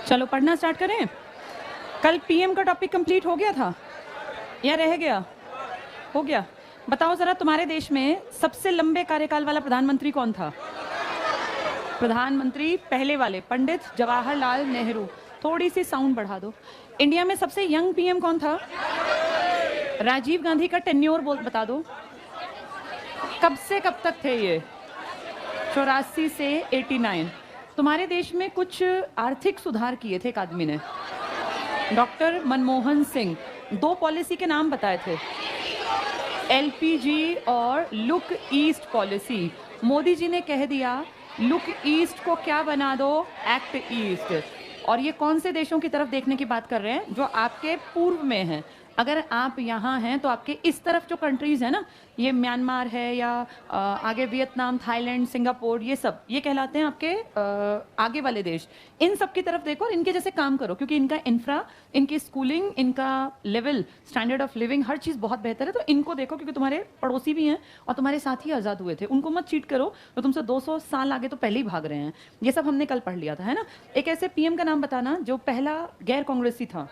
चलो पढ़ना स्टार्ट करें। कल पीएम का टॉपिक कंप्लीट हो गया था या रह गया? हो गया। बताओ जरा, तुम्हारे देश में सबसे लंबे कार्यकाल वाला प्रधानमंत्री कौन था? प्रधानमंत्री पहले वाले पंडित जवाहरलाल नेहरू। थोड़ी सी साउंड बढ़ा दो। इंडिया में सबसे यंग पीएम कौन था? राजीव गांधी का टेन्योर बता दो। कब से कब तक थे ये? 84 से 89। तुम्हारे देश में कुछ आर्थिक सुधार किए थे एक आदमी ने, डॉक्टर मनमोहन सिंह। दो पॉलिसी के नाम बताए थे, एलपीजी और look east policy. Modi ji ने कह दिया लुक ईस्ट को क्या बना दो, एक्ट ईस्ट। और ये कौन से देशों की तरफ देखने की बात कर रहे हैं? जो आपके पूर्व में हैं। अगर आप यहाँ हैं तो आपके इस तरफ जो कंट्रीज है ना, ये म्यांमार है या आगे वियतनाम, थाईलैंड, सिंगापुर, ये सब ये कहलाते हैं आपके आगे वाले देश। इन सब की तरफ देखो और इनके जैसे काम करो, क्योंकि इनका इंफ्रा, इनकी स्कूलिंग, इनका लेवल, स्टैंडर्ड ऑफ लिविंग, हर चीज़ बहुत बेहतर है। तो इनको देखो, क्योंकि तुम्हारे पड़ोसी भी हैं और तुम्हारे साथ ही आज़ाद हुए थे। उनको मत चीट करो, तो तुमसे 200 साल आगे तो पहले ही भाग रहे हैं। ये सब हमने कल पढ़ लिया था, है ना। एक ऐसे पीएम का नाम बताना जो पहला गैर कांग्रेसी था।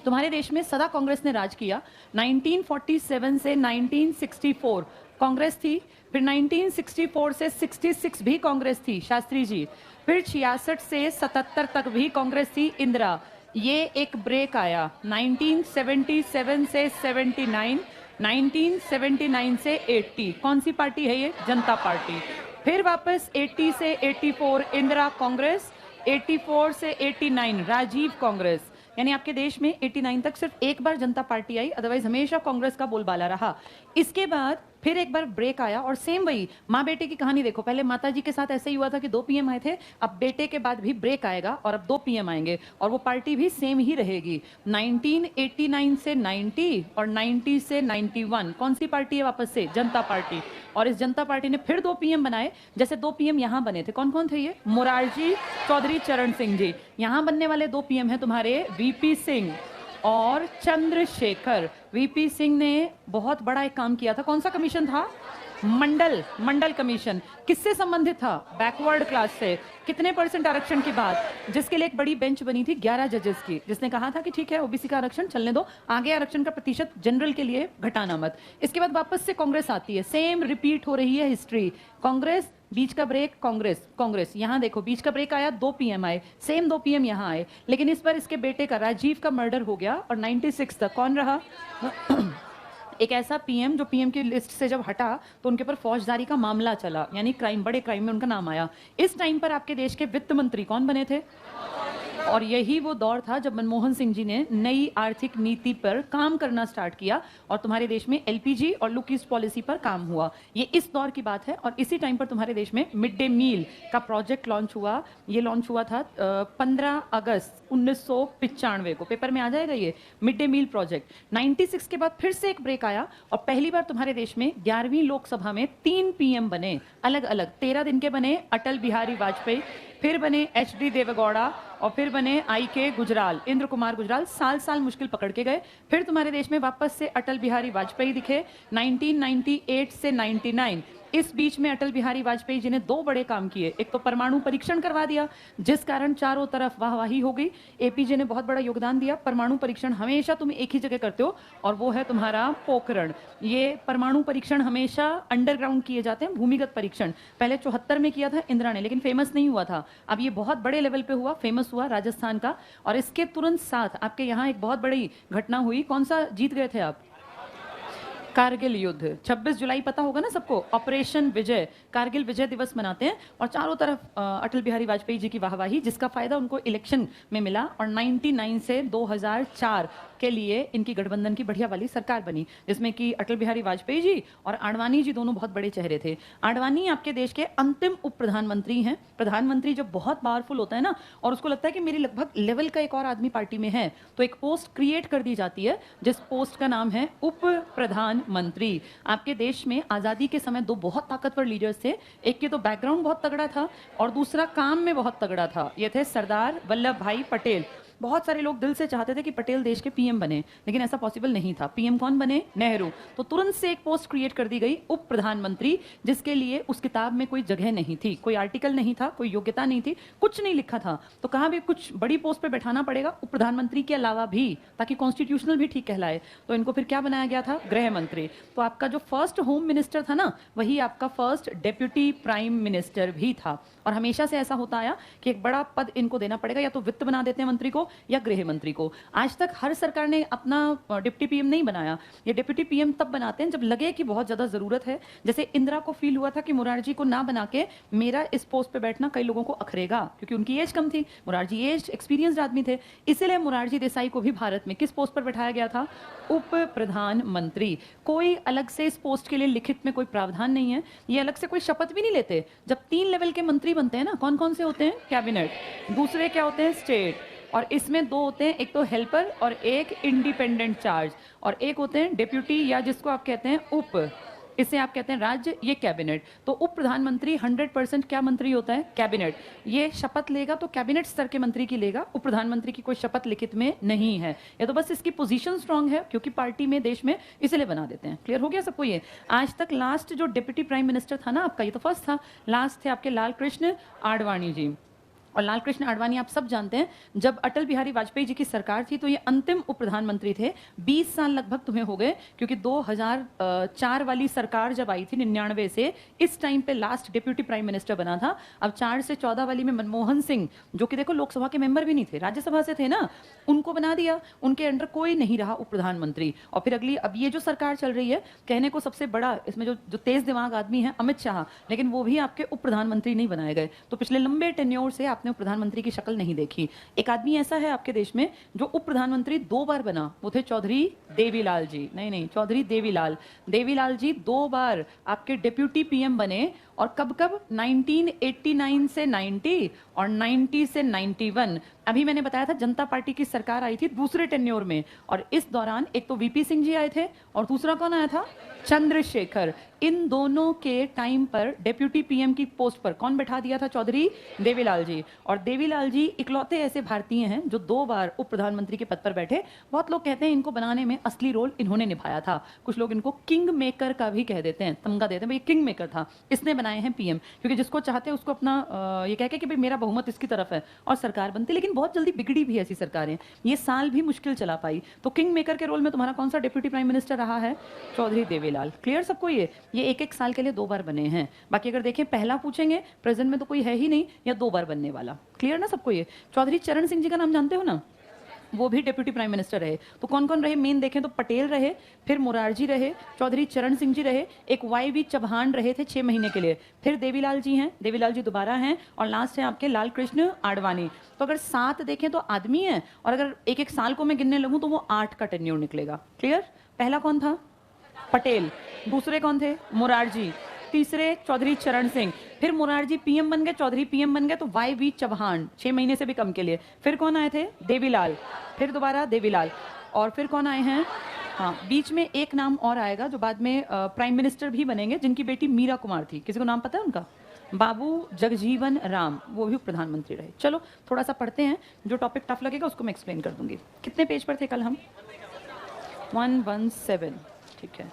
तुम्हारे देश में सदा कांग्रेस ने राज किया। 1947 से 1964 कांग्रेस थी, फिर 1964 से 66 भी कांग्रेस थी, शास्त्री जी। फिर 66 से 77 तक भी कांग्रेस थी, इंदिरा। ये एक ब्रेक आया 1977 से 79, 1979 से 80। कौन सी पार्टी है ये? जनता पार्टी। फिर वापस 80 से 84 इंदिरा कांग्रेस, 84 से 89 राजीव कांग्रेस। यानी आपके देश में 89 तक सिर्फ एक बार जनता पार्टी आई, अदरवाइज हमेशा कांग्रेस का बोलबाला रहा। इसके बाद फिर एक बार ब्रेक आया और सेम वही माँ बेटे की कहानी देखो। पहले माता जी के साथ ऐसे ही हुआ था कि 2 पीएम आए थे, अब बेटे के बाद भी ब्रेक आएगा और अब 2 पीएम आएंगे और वो पार्टी भी सेम ही रहेगी। 1989 से 90 और 90 से 91 कौन सी पार्टी है? वापस से जनता पार्टी। और इस जनता पार्टी ने फिर 2 पीएम बनाए। जैसे 2 पीएम यहाँ बने थे, कौन कौन थे ये? मोरारजी चौधरी चरण सिंह जी। यहाँ बनने वाले 2 पीएम हैं तुम्हारे वीपी सिंह और चंद्रशेखर। वीपी सिंह ने बहुत बड़ा एक काम किया था। कौन सा कमीशन था? मंडल कमीशन। किससे संबंधित था? बैकवर्ड क्लास से। कितने % आरक्षण की बात? जिसके लिए एक बड़ी बेंच बनी थी 11 जजेस की, जिसने कहा था कि ठीक है ओबीसी का आरक्षण चलने दो, आगे आरक्षण का प्रतिशत जनरल के लिए घटाना मत। इसके बाद वापस से कांग्रेस आती है, सेम रिपीट हो रही है हिस्ट्री। कांग्रेस, बीच का ब्रेक, कांग्रेस। यहाँ देखो बीच का ब्रेक आया, 2 पीएम आए, सेम 2 पीएम यहाँ आए। लेकिन इस बार इसके बेटे का, राजीव का मर्डर हो गया और 96 तक कौन रहा? एक ऐसा पीएम जो पीएम की लिस्ट से जब हटा तो उनके ऊपर फौजदारी का मामला चला, यानी क्राइम, बड़े क्राइम में उनका नाम आया। इस टाइम पर आपके देश के वित्त मंत्री कौन बने थे? और यही वो दौर था जब मनमोहन सिंह जी ने नई आर्थिक नीति पर काम करना स्टार्ट किया और तुम्हारे देश में एलपीजी और लुक ईस्ट पॉलिसी पर काम हुआ। ये इस दौर की बात है। और इसी टाइम पर तुम्हारे देश में मिड डे मील का प्रोजेक्ट लॉन्च हुआ। ये लॉन्च हुआ था 15 अगस्त 1995 को। पेपर में आ जाएगा ये मिड डे मील प्रोजेक्ट। 96 के बाद फिर से एक ब्रेक आया और पहली बार तुम्हारे देश में 11वीं लोकसभा में 3 पीएम बने, अलग अलग 13 दिन के बने। अटल बिहारी वाजपेयी, फिर बने एचडी देवेगौड़ा और फिर बने आईके गुजराल, इंद्र कुमार गुजराल। साल मुश्किल पकड़ के गए। फिर तुम्हारे देश में वापस से अटल बिहारी वाजपेयी दिखे 1998 से 99। इस बीच में अटल बिहारी वाजपेयी जी ने 2 बड़े काम किए। एक तो परमाणु परीक्षण करवा दिया, जिस कारण चारों तरफ वाहवाही हो गई। एपीजे ने बहुत बड़ा योगदान दिया। परमाणु परीक्षण हमेशा तुम एक ही जगह करते हो और वो है तुम्हारा पोखरण। ये परमाणु परीक्षण हमेशा अंडरग्राउंड किए जाते हैं, भूमिगत परीक्षण। पहले 74 में किया था इंदिरा ने, लेकिन फेमस नहीं हुआ था। अब ये बहुत बड़े लेवल पे हुआ, फेमस हुआ राजस्थान का। और इसके तुरंत साथ आपके यहाँ एक बहुत बड़ी घटना हुई। कौन सा जीत गए थे आप? कारगिल युद्ध। 26 जुलाई पता होगा ना सबको, ऑपरेशन विजय, कारगिल विजय दिवस मनाते हैं। और चारों तरफ अटल बिहारी वाजपेयी जी की वाहवाही, जिसका फायदा उनको इलेक्शन में मिला। और 99 से 2004 के लिए इनकी गठबंधन की बढ़िया वाली सरकार बनी, जिसमें कि अटल बिहारी वाजपेयी जी और आडवाणी जी दोनों बहुत बड़े चेहरे थे। आडवाणी आपके देश के अंतिम उप प्रधानमंत्री हैं। प्रधानमंत्री जब बहुत पावरफुल होता है ना और उसको लगता है कि मेरी लगभग लेवल का एक और आदमी पार्टी में है, तो एक पोस्ट क्रिएट कर दी जाती है, जिस पोस्ट का नाम है उप प्रधानमंत्री। आपके देश में आज़ादी के समय 2 बहुत ताकतवर लीडर्स थे। एक के तो बैकग्राउंड बहुत तगड़ा था और दूसरा काम में बहुत तगड़ा था। ये थे सरदार वल्लभ भाई पटेल। बहुत सारे लोग दिल से चाहते थे कि पटेल देश के पीएम बने, लेकिन ऐसा पॉसिबल नहीं था। पीएम कौन बने? नेहरू। तो तुरंत से एक पोस्ट क्रिएट कर दी गई, उप प्रधानमंत्री, जिसके लिए उस किताब में कोई जगह नहीं थी, कोई आर्टिकल नहीं था, कोई योग्यता नहीं थी, कुछ नहीं लिखा था। तो कहाँ भी कुछ बड़ी पोस्ट पे बैठाना पड़ेगा उप प्रधानमंत्री के अलावा भी, ताकि कॉन्स्टिट्यूशनल भी ठीक कहलाए। तो इनको फिर क्या बनाया गया था? गृह मंत्री। तो आपका जो फर्स्ट होम मिनिस्टर था ना, वही आपका फर्स्ट डेप्यूटी प्राइम मिनिस्टर भी था। और हमेशा से ऐसा होता आया कि एक बड़ा पद इनको देना पड़ेगा, या तो वित्त बना देते हैं मंत्री को या गृह मंत्री को। आज तक हर सरकार ने अपना डिप्टी पीएम नहीं बनाया, ये डिप्टी पीएम तब बनाते हैं जब लगे कि बहुत ज्यादा जरूरत है। जैसे इंदिरा को फील हुआ था कि मुरारजी को ना बना के मेरा इस पोस्ट पे बैठना कई लोगों को अखरेगा, क्योंकि उनकी एज कम थी, मुरारजी एज एक्सपीरियंस्ड आदमी थे। इसीलिए मुरारजी देसाई को भी भारत में किस पोस्ट पर बैठाया गया था? उप प्रधानमंत्री। कोई अलग से इस पोस्ट के लिए लिखित में कोई प्रावधान नहीं है, ये अलग से कोई शपथ भी नहीं लेते। जब 3 लेवल के मंत्री बनते हैं ना, कौन कौन से होते हैं? कैबिनेट, दूसरे क्या होते हैं? स्टेट, और इसमें 2 होते हैं, एक तो हेल्पर और एक इंडिपेंडेंट चार्ज, और एक होते हैं डेप्यूटी, या जिसको आप कहते हैं उप, इसे आप कहते हैं राज्य, ये कैबिनेट। तो उप प्रधानमंत्री 100% क्या मंत्री होता है? कैबिनेट। ये शपथ लेगा तो कैबिनेट स्तर के मंत्री की लेगा, उप प्रधानमंत्री की कोई शपथ लिखित में नहीं है। ये तो बस इसकी पोजीशन स्ट्रांग है, क्योंकि पार्टी में, देश में, इसलिए बना देते हैं। क्लियर हो गया सबको? ये आज तक लास्ट जो डिप्टी प्राइम मिनिस्टर था ना आपका, ये तो फर्स्ट था, लास्ट थे आपके लाल कृष्ण आडवाणी जी। और लाल कृष्ण आडवाणी आप सब जानते हैं, जब अटल बिहारी वाजपेयी जी की सरकार थी तो ये अंतिम उप प्रधानमंत्री थे। 20 साल लगभग तुम्हें हो गए, क्योंकि 2004 वाली सरकार जब आई थी 99 से, इस टाइम पे लास्ट डिप्यूटी प्राइम मिनिस्टर बना था। अब 4 से 14 वाली में मनमोहन सिंह, जो कि देखो लोकसभा के मेंबर भी नहीं थे, राज्यसभा से थे ना, उनको बना दिया। उनके अंडर कोई नहीं रहा उप प्रधानमंत्री। और फिर अगली, अब ये जो सरकार चल रही है, कहने को सबसे बड़ा इसमें जो तेज दिमाग आदमी है अमित शाह, लेकिन वो भी आपके उप प्रधानमंत्री नहीं बनाए गए। तो पिछले लंबे टेन्योर से आपने उप प्रधानमंत्री की शक्ल नहीं देखी। एक आदमी ऐसा है आपके देश में जो उप प्रधानमंत्री 2 बार बना, वो थे चौधरी देवीलाल जी। नहीं, चौधरी देवीलाल। देवीलाल जी 2 बार आपके डिप्यूटी पीएम बने, और कब कब? 1989 से 90 और 90 से 91। अभी मैंने बताया था जनता पार्टी की सरकार आई थी दूसरे टेन्योर में, और इस दौरान एक तो वीपी सिंह जी आए थे और दूसरा कौन आया था? चंद्रशेखर। इन दोनों के टाइम पर डेप्यूटी पीएम की पोस्ट पर कौन बैठा दिया था? चौधरी देवीलाल जी। और देवीलाल जी इकलौते ऐसे भारतीय हैं जो 2 बार उप प्रधानमंत्री के पद पर बैठे। बहुत लोग कहते हैं इनको बनाने में असली रोल इन्होंने निभाया था। कुछ लोग इनको किंग मेकर का भी कह देते हैं, तमगा देते हैं, भाई किंग मेकर था, इसने बनाए हैं पीएम, क्योंकि जिसको चाहते हैं उसको अपना ये कह के कि भाई मेरा बहुमत इसकी तरफ है, और सरकार बनती। लेकिन बहुत जल्दी बिगड़ी भी ऐसी सरकारें, ये साल भी मुश्किल चला पाई। तो किंग मेकर के रोल में तुम्हारा कौन सा डिप्यूटी प्राइम मिनिस्टर रहा है? चौधरी देवीलाल। क्लियर सबको? ये एक साल के लिए 2 बार बने हैं। बाकी अगर देखें, पहला पूछेंगे, प्रेजेंट में तो कोई है ही नहीं, या 2 बार बनने वाला। क्लियर ना सबको? ये चौधरी चरण सिंह जी का नाम जानते हो ना, वो भी डिप्यूटी प्राइम मिनिस्टर रहे। तो कौन कौन रहे मेन देखें तो? पटेल रहे, फिर मुरारजी रहे, चौधरी चरण सिंह जी रहे, एक वाई चौहान रहे थे 6 महीने के लिए, फिर देवीलाल जी हैं, देवीलाल जी दोबारा हैं, और लास्ट है आपके लाल कृष्ण आडवाणी। तो अगर 7 देखें तो आदमी है, और अगर एक एक साल को मैं गिनने लगूं तो वो 8 का टेन्योर निकलेगा। क्लियर? पहला कौन था? पटेल। दूसरे कौन थे? मुरारजी। तीसरे चौधरी चरण सिंह। फिर मुरारजी पीएम बन गए, चौधरी पीएम बन गए, तो वाई चौहान 6 महीने से भी कम के लिए। फिर कौन आए थे? देवीलाल। फिर दोबारा देवीलाल। और फिर कौन आए हैं? हाँ, बीच में एक नाम और आएगा जो बाद में प्राइम मिनिस्टर भी बनेंगे, जिनकी बेटी मीरा कुमार थी। किसी को नाम पता है उनका? बाबू जगजीवन राम, वो भी प्रधानमंत्री रहे। चलो थोड़ा सा पढ़ते हैं, जो टॉपिक टफ लगेगा उसको मैं एक्सप्लेन कर दूंगी। कितने पेज पर थे कल हम? 117। ठीक है।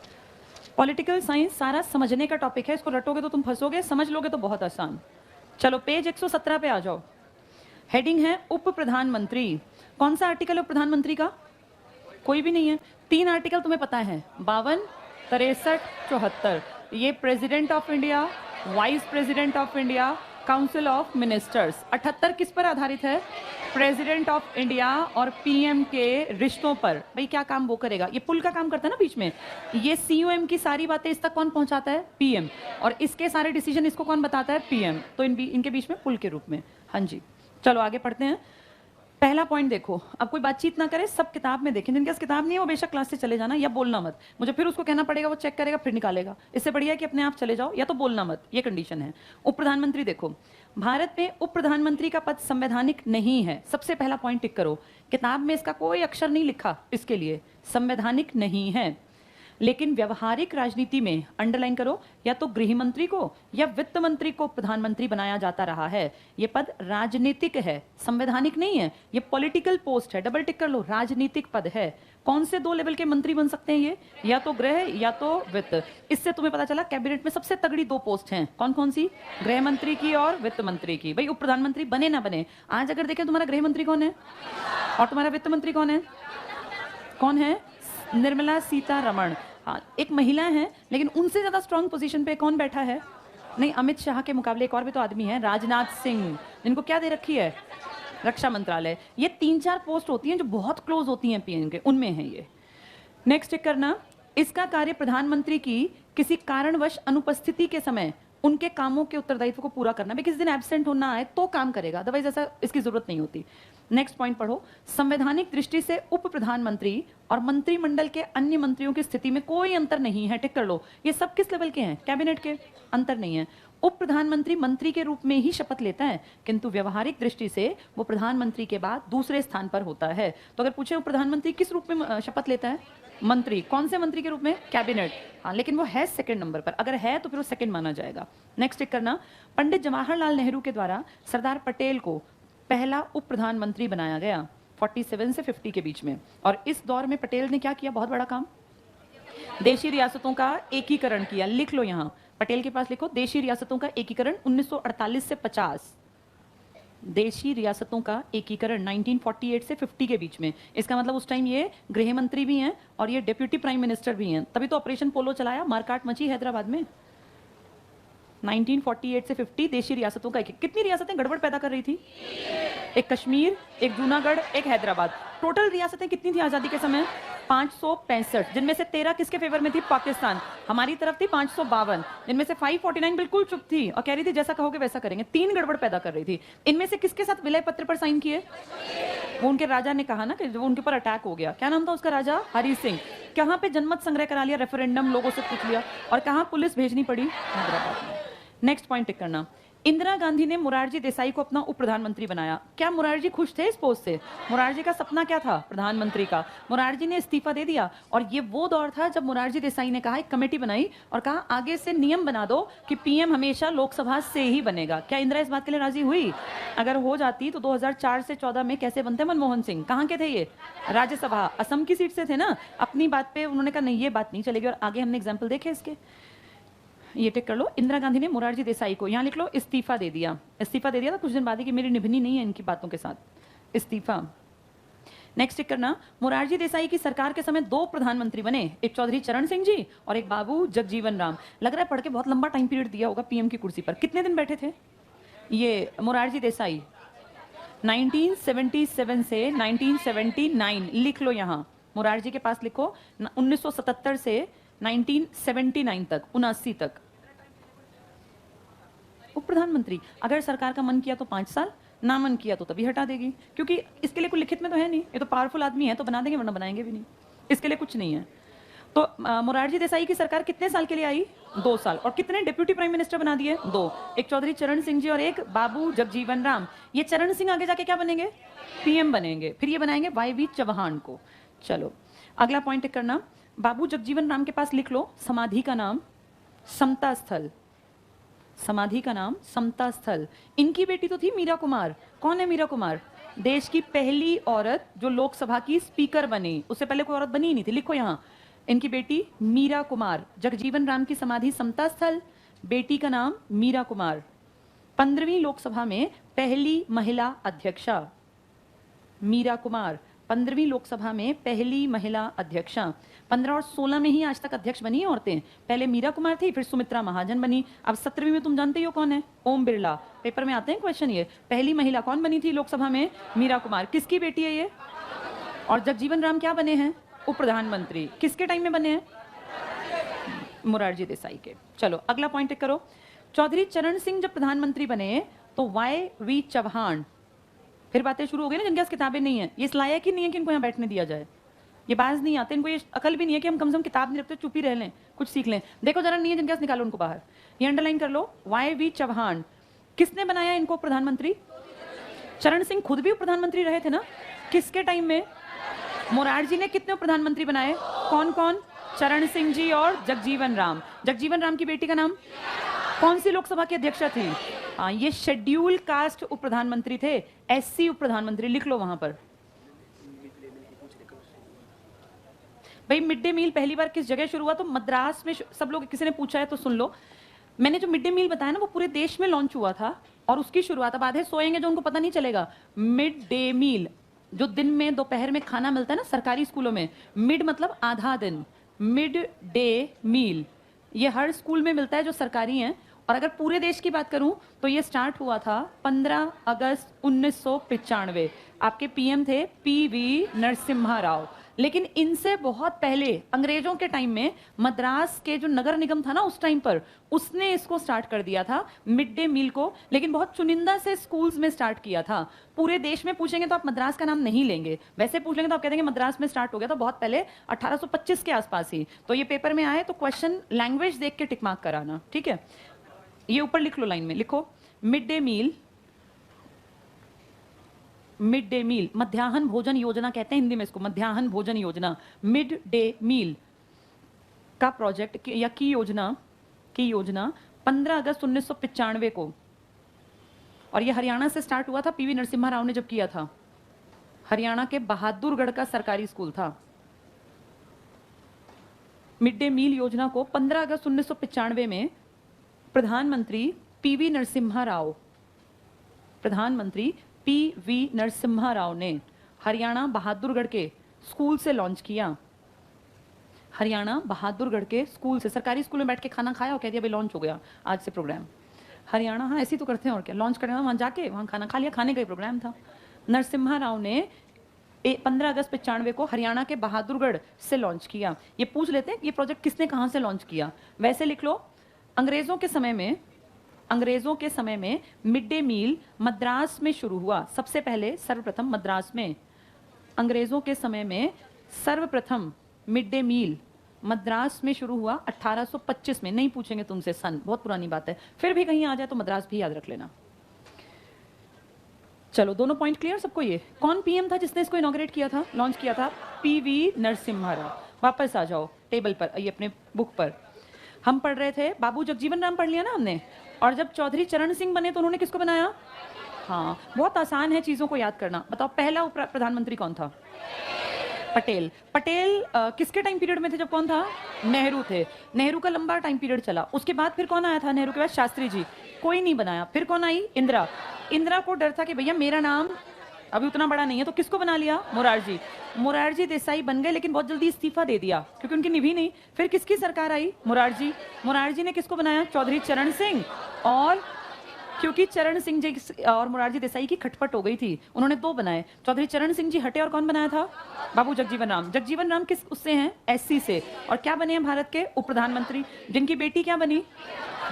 पॉलिटिकल साइंस सारा समझने का टॉपिक है, इसको रटोगे तो तुम फंसोगे, समझ लोगे तो बहुत आसान। चलो पेज 117 पे आ जाओ। हेडिंग है उप प्रधानमंत्री। कौन सा आर्टिकल है प्रधानमंत्री का? कोई भी नहीं है। 3 आर्टिकल तुम्हें पता है, 52, 63, 74। ये president of India, vice president of India, council of ministers. 78 किस पर आधारित है? प्रेसिडेंट ऑफ इंडिया और पीएम के रिश्तों पर। भाई क्या काम वो करेगा? ये पुल का काम करता है ना बीच में। ये सीओएम की सारी बातें इस तक कौन पहुंचाता है? पीएम। और इसके सारे डिसीजन इसको कौन बताता है? पीएम। तो इनके बीच में पुल के रूप में। हाँ जी, चलो आगे पढ़ते हैं। पहला पॉइंट देखो, अब कोई बातचीत ना करे, सब किताब में देखें। जिनके पास किताब नहीं है वो बेशक क्लास से चले जाना, या बोलना मत। मुझे फिर उसको कहना पड़ेगा, वो चेक करेगा फिर निकालेगा। इससे बढ़िया कि अपने आप चले जाओ, या तो बोलना मत, ये कंडीशन है। उप प्रधानमंत्री देखो, भारत में उप प्रधानमंत्री का पद संवैधानिक नहीं है। सबसे पहला पॉइंट टिक करो, किताब में इसका कोई अक्षर नहीं लिखा, इसके लिए संवैधानिक नहीं है। लेकिन व्यवहारिक राजनीति में अंडरलाइन करो, या तो गृह मंत्री को या वित्त मंत्री को प्रधानमंत्री बनाया जाता रहा है। ये पद राजनीतिक है, संवैधानिक नहीं है, ये पॉलिटिकल पोस्ट है, डबल टिक कर लो, राजनीतिक पद है। कौन से 2 लेवल के मंत्री बन सकते हैं ये, या तो गृह या तो वित्त। इससे तुम्हें पता चला कैबिनेट में सबसे तगड़ी 2 पोस्ट हैं, कौन कौन सी, गृह मंत्री की और वित्त मंत्री की। भाई उप प्रधानमंत्री बने ना बने, आज अगर देखें तुम्हारा गृह मंत्री कौन है और तुम्हारा वित्त मंत्री कौन है, कौन है, निर्मला सीतारमण। हाँ, एक महिला है, लेकिन उनसे ज्यादा स्ट्रांग पोजीशन पे कौन बैठा है, नहीं, अमित शाह के मुकाबले एक और भी तो आदमी है, राजनाथ सिंह, जिनको क्या दे रखी है, रक्षा मंत्रालय। ये 3-4 पोस्ट होती हैं जो बहुत क्लोज होती हैं पीएम के, उनमें है ये। नेक्स्ट चेक करना, इसका कार्य प्रधानमंत्री की किसी कारणवश अनुपस्थिति के समय उनके कामों के उत्तरदायित्व को पूरा करना। भाई किसी दिन एब्सेंट होना आए तो काम करेगा, अदरवाइज ऐसा इसकी जरूरत नहीं होती। नेक्स्ट पॉइंट पढ़ो, संवैधानिक दृष्टि से उप प्रधानमंत्री और मंत्रिमंडल के अन्य मंत्रियों की स्थिति में कोई अंतर नहीं है, टिक कर लो। ये सब किस लेवल के हैं, कैबिनेट के, अंतर नहीं है। उप प्रधानमंत्री मंत्री के रूप में ही शपथ लेता है, किंतु व्यवहारिक दृष्टि से वो प्रधानमंत्री के बाद दूसरे स्थान पर होता है। तो अगर पूछे उप प्रधानमंत्री किस रूप में शपथ लेता है, मंत्री, कौन से मंत्री के रूप में, कैबिनेट। हाँ, लेकिन वो है सेकंड नंबर पर, अगर है तो फिर वो सेकंड माना जाएगा। नेक्स्ट चेक करना, पंडित जवाहरलाल नेहरू के द्वारा सरदार पटेल को पहला उप प्रधानमंत्री बनाया गया 47 से 50 के बीच में। और इस दौर में पटेल ने क्या किया, बहुत बड़ा काम, देशी रियासतों का एकीकरण किया। लिख लो यहाँ, पटेल के पास लिखो, देशी रियासतों का एकीकरण 1948 से 50, देशी रियासतों का एकीकरण 1948 से 50 के बीच में। इसका मतलब उस टाइम ये गृह मंत्री भी हैं और ये डिप्यूटी प्राइम मिनिस्टर भी हैं, तभी तो ऑपरेशन पोलो चलाया, मारकाट मची हैदराबाद में। 1948 से 50 देशी रियासतों का कितनी रियासतें गड़बड़ पैदा कर रही थी, एक कश्मीर, एक जूनागढ़, एक हैदराबाद। टोटल रियासतें कितनी थी आजादी के समय, 565, जिनमें से 13 किसके फेवर में थी, पाकिस्तान, हमारी तरफ थी 552, जिनमें से 549 बिल्कुल चुप थी और कह रही थी जैसा कहोगे वैसा करेंगे। 3 गड़बड़ पैदा कर रही थी। इनमें से किसके साथ विलय पत्र पर साइन किए, वो उनके राजा ने कहा ना कि वो उनके ऊपर अटैक हो गया, क्या नाम था उसका, राजा हरि सिंह। कहाँ पे जनमत संग्रह करा लिया, रेफरेंडम, लोगों से पूछ लिया, और कहाँ पुलिस भेजनी पड़ी, हैदराबाद में। नेक्स्ट पॉइंट टिक करना, इंदिरा गांधी ने मोरारजी देसाई को अपना उप प्रधानमंत्री बनाया। क्या मोरारजी खुश थे इस पोस्ट से, मोरारजी का सपना क्या था, प्रधानमंत्री का। मोरारजी ने इस्तीफा दे दिया, और ये वो दौर था जब मोरारजी देसाई ने कहा, एक कमेटी बनाई और कहा आगे से नियम बना दो कि पीएम हमेशा लोकसभा से ही बनेगा। क्या इंदिरा इस बात के लिए राजी हुई, अगर हो जाती तो 2004 से 14 में कैसे बनते मनमोहन सिंह, कहाँ के थे ये, राज्यसभा, असम की सीट से थे ना। अपनी बात पे उन्होंने कहा नहीं ये बात नहीं चलेगी, और आगे हमने एग्जाम्पल देखे इसके। ये टिक कर लो, इंदिरा गांधी ने मोरारजी देसाई को, यहाँ लिख लो, इस्तीफा दे दिया। इस्तीफा दे दिया था कुछ दिन बाद ही कि मेरी निभनी नहीं है इनकी बातों के साथ, इस्तीफा। नेक्स्ट टिक करना, मोरारजी देसाई की सरकार के समय 2 प्रधानमंत्री बने, एक चौधरी चरण सिंह जी और एक बाबू जगजीवन राम। लग रहा है पढ़ के बहुत लंबा टाइम पीरियड दिया होगा पीएम की कुर्सी पर। कितने दिन बैठे थे ये मोरारजी देसाई, 1977 से 1979, लिख लो यहाँ, मोरारजी के पास लिखो 1977 से 1979 तक, 79 तक उप प्रधानमंत्री। अगर सरकार का मन किया तो 5 साल, ना मन किया तो तभी हटा देगी, क्योंकि इसके लिए कोई लिखित में तो है नहीं, ये तो पावरफुल आदमी है तो बना देंगे, वरना बनाएंगे भी नहीं, इसके लिए कुछ नहीं है। तो मोरारजी देसाई की सरकार कितने साल के लिए आई, 2 साल, और कितने डिप्यूटी प्राइम मिनिस्टर बना दिए, 2, एक चौधरी चरण सिंह जी और एक बाबू जगजीवन राम। ये चरण सिंह आगे जाके क्या बनेंगे, पीएम बनेंगे, फिर ये बनाएंगे वाई.वी. चौहान को। चलो अगला पॉइंट करना, बाबू जगजीवन राम के पास लिख लो, समाधि का नाम समता स्थल, समाधि का नाम समता स्थल। इनकी बेटी तो थी मीरा कुमार। कौन है मीरा कुमार, देश की पहली औरत जो लोकसभा की स्पीकर बनी, उससे पहले कोई औरत बनी ही नहीं थी, लिखो यहाँ, इनकी बेटी मीरा कुमार। जगजीवन राम की समाधि समता स्थल, बेटी का नाम मीरा कुमार। 15वीं लोकसभा में पहली महिला अध्यक्षा मीरा कुमार, 15वीं लोकसभा में पहली महिला अध्यक्षा। 15 और 16 में ही आज तक अध्यक्ष बनी है औरतें, पहले मीरा कुमार थी, फिर सुमित्रा महाजन बनी, अब 17वीं में तुम जानते ही हो कौन है, ओम बिरला। पेपर में आते हैं क्वेश्चन ये, पहली महिला कौन बनी थी लोकसभा में, मीरा कुमार। किसकी बेटी है ये, और जगजीवन राम क्या बने हैं, उप प्रधानमंत्री। किसके टाइम में बने हैं, मोरारजी देसाई के। चलो अगला पॉइंट करो, चौधरी चरण सिंह जब प्रधानमंत्री बने तो वाई.वी. चौहान, फिर बातें शुरू हो गई ना, जिनके पास किताबें नहीं है, ये इस लायक ही नहीं है कि इनको यहाँ बैठने दिया जाए, ये बाज नहीं आते, इनको ये अकल भी नहीं है कि हम कम से कम किताब नहीं रखते, चुप ही रह लें, कुछ सीख लें। देखो जरा नहीं है जिनके पास, निकालो उनको बाहर। ये अंडरलाइन कर लो, वाई.वी. चौहान। किसने बनाया इनको प्रधानमंत्री, चरण सिंह खुद भी प्रधानमंत्री रहे थे ना, किसके टाइम में, मोरारजी ने कितने प्रधानमंत्री बनाए, कौन कौन, चरण सिंह जी और जगजीवन राम। जगजीवन राम की बेटी का नाम? कौन सी लोकसभा की अध्यक्षा थी? हाँ, ये शेड्यूल कास्ट उप प्रधानमंत्री थे, एससी उप प्रधानमंत्री, लिख लो वहां पर। भाई मिड डे मील पहली बार किस जगह शुरू हुआ? तो मद्रास में। सब लोग, किसी ने पूछा है तो सुन लो। मैंने जो मिड डे मील बताया ना, वो पूरे देश में लॉन्च हुआ था और उसकी शुरुआत, अब आधे सोएंगे जो उनको पता नहीं चलेगा। मिड डे मील जो दिन में दोपहर में खाना मिलता है ना सरकारी स्कूलों में, मिड मतलब आधा दिन, मिड डे मील ये हर स्कूल में मिलता है जो सरकारी हैं। और अगर पूरे देश की बात करूं तो ये स्टार्ट हुआ था 15 अगस्त 1995। आपके पीएम थे पीवी नरसिम्हा राव। लेकिन इनसे बहुत पहले अंग्रेजों के टाइम में मद्रास के जो नगर निगम था ना उस टाइम पर, उसने इसको स्टार्ट कर दिया था मिड डे मील को, लेकिन बहुत चुनिंदा से स्कूल्स में स्टार्ट किया था। पूरे देश में पूछेंगे तो आप मद्रास का नाम नहीं लेंगे, वैसे पूछ लेंगे तो आप कह देंगे मद्रास में स्टार्ट हो गया था बहुत पहले 1825 के आसपास ही। तो ये पेपर में आए तो क्वेश्चन लैंग्वेज देख के टिक मार्क कराना, ठीक है? ये ऊपर लिख लो, लाइन में लिखो mid day meal. Mid day meal मध्याह्न भोजन योजना कहते हैं हिंदी में इसको, मध्याह्न भोजन योजना। मिड डे मील का प्रोजेक्ट या की योजना 15 अगस्त 1995 को, और ये हरियाणा से स्टार्ट हुआ था। पीवी नरसिम्हा राव ने जब किया था, हरियाणा के बहादुरगढ़ का सरकारी स्कूल था। मिड डे मील योजना को 15 अगस्त 1995 में प्रधानमंत्री पीवी नरसिम्हा राव ने हरियाणा बहादुरगढ़ के स्कूल से लॉन्च किया। हरियाणा बहादुरगढ़ के स्कूल से, सरकारी स्कूल में बैठ के खाना खाया और कह दिया भाई लॉन्च हो गया आज से प्रोग्राम। हरियाणा, हाँ ऐसे ही तो करते हैं और क्या, लॉन्च करना वहां जाके वहां खाना खा लिया, खाने का ही प्रोग्राम था। नरसिम्हा राव ने 15 अगस्त 95 को हरियाणा के बहादुरगढ़ से लॉन्च किया। ये पूछ लेते हैं ये प्रोजेक्ट किसने कहां से लॉन्च किया, वैसे लिख लो। अंग्रेजों के समय में मिड डे मील मद्रास में शुरू हुआ सबसे पहले, सर्वप्रथम मद्रास में। अंग्रेजों के समय में सर्वप्रथम मिड डे मील मद्रास में शुरू हुआ 1825 में। नहीं पूछेंगे तुमसे सन, बहुत पुरानी बात है, फिर भी कहीं आ जाए तो मद्रास भी याद रख लेना। चलो दोनों पॉइंट क्लियर सबको। ये कौन पीएम था जिसने इसको इनॉग्रेट किया था, लॉन्च किया था? पीवी नरसिम्हा राव। वापस आ जाओ टेबल पर, ये अपने बुक पर। हम पढ़ रहे थे, बाबू जगजीवन राम पढ़ लिया ना हमने, और जब चौधरी चरण सिंह बने तो उन्होंने किसको बनाया? हाँ, बहुत आसान है चीजों को याद करना। बताओ पहला प्रधानमंत्री कौन था? पटेल। पटेल किसके टाइम पीरियड में थे जब कौन था? नेहरू थे। नेहरू का लंबा टाइम पीरियड चला, उसके बाद फिर कौन आया था नेहरू के बाद? शास्त्री जी। कोई नहीं बनाया। फिर कौन आई? इंदिरा। इंदिरा को डर था कि भैया मेरा नाम अभी उतना बड़ा नहीं है, तो किसको बना लिया? मोरारजी। मोरारजी देसाई बन गए, लेकिन बहुत जल्दी इस्तीफा दे दिया क्योंकि उनकी निभी नहीं। फिर किसकी सरकार आई? मोरारजी। मोरारजी ने किसको बनाया? चौधरी चरण सिंह। और क्योंकि चरण सिंह जी और मोरारजी देसाई की खटपट हो गई थी, उन्होंने दो बनाए। चौधरी चरण सिंह जी हटे और कौन बनाया था? बाबू जगजीवन राम। जगजीवन राम किस उससे हैं? एससी से, और क्या बने हैं? भारत के उप प्रधानमंत्री, जिनकी बेटी क्या बनी?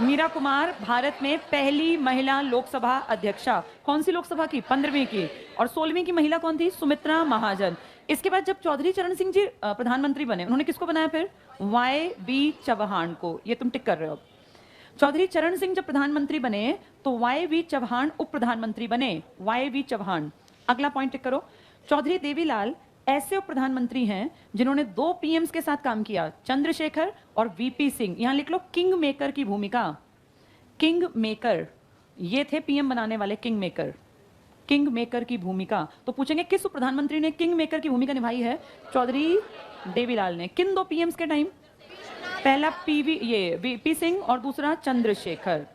मीरा कुमार, भारत में पहली महिला लोकसभा अध्यक्षा। कौन सी लोकसभा की? 15वीं की। और 16वीं की महिला कौन थी? सुमित्रा महाजन। इसके बाद जब चौधरी चरण सिंह जी प्रधानमंत्री बने, उन्होंने किसको बनाया फिर? वाई चौहान को। ये तुम टिक कर रहे हो। चौधरी चरण सिंह जब प्रधानमंत्री बने तो वाई चौहान उप प्रधानमंत्री बने। वाई चौहान। अगला पॉइंट टिक करो। चौधरी देवीलाल ऐसे उप प्रधानमंत्री हैं जिन्होंने 2 पीएम्स के साथ काम किया, चंद्रशेखर और वीपी सिंह। यहां लिख लो किंग मेकर की भूमिका। किंग मेकर, ये थे पीएम बनाने वाले किंग मेकर। किंग मेकर की भूमिका। तो पूछेंगे किस उप प्रधानमंत्री ने किंग मेकर की भूमिका निभाई है? चौधरी देवीलाल ने। किन 2 पीएम्स के टाइम? पहला वीपी सिंह और दूसरा चंद्रशेखर।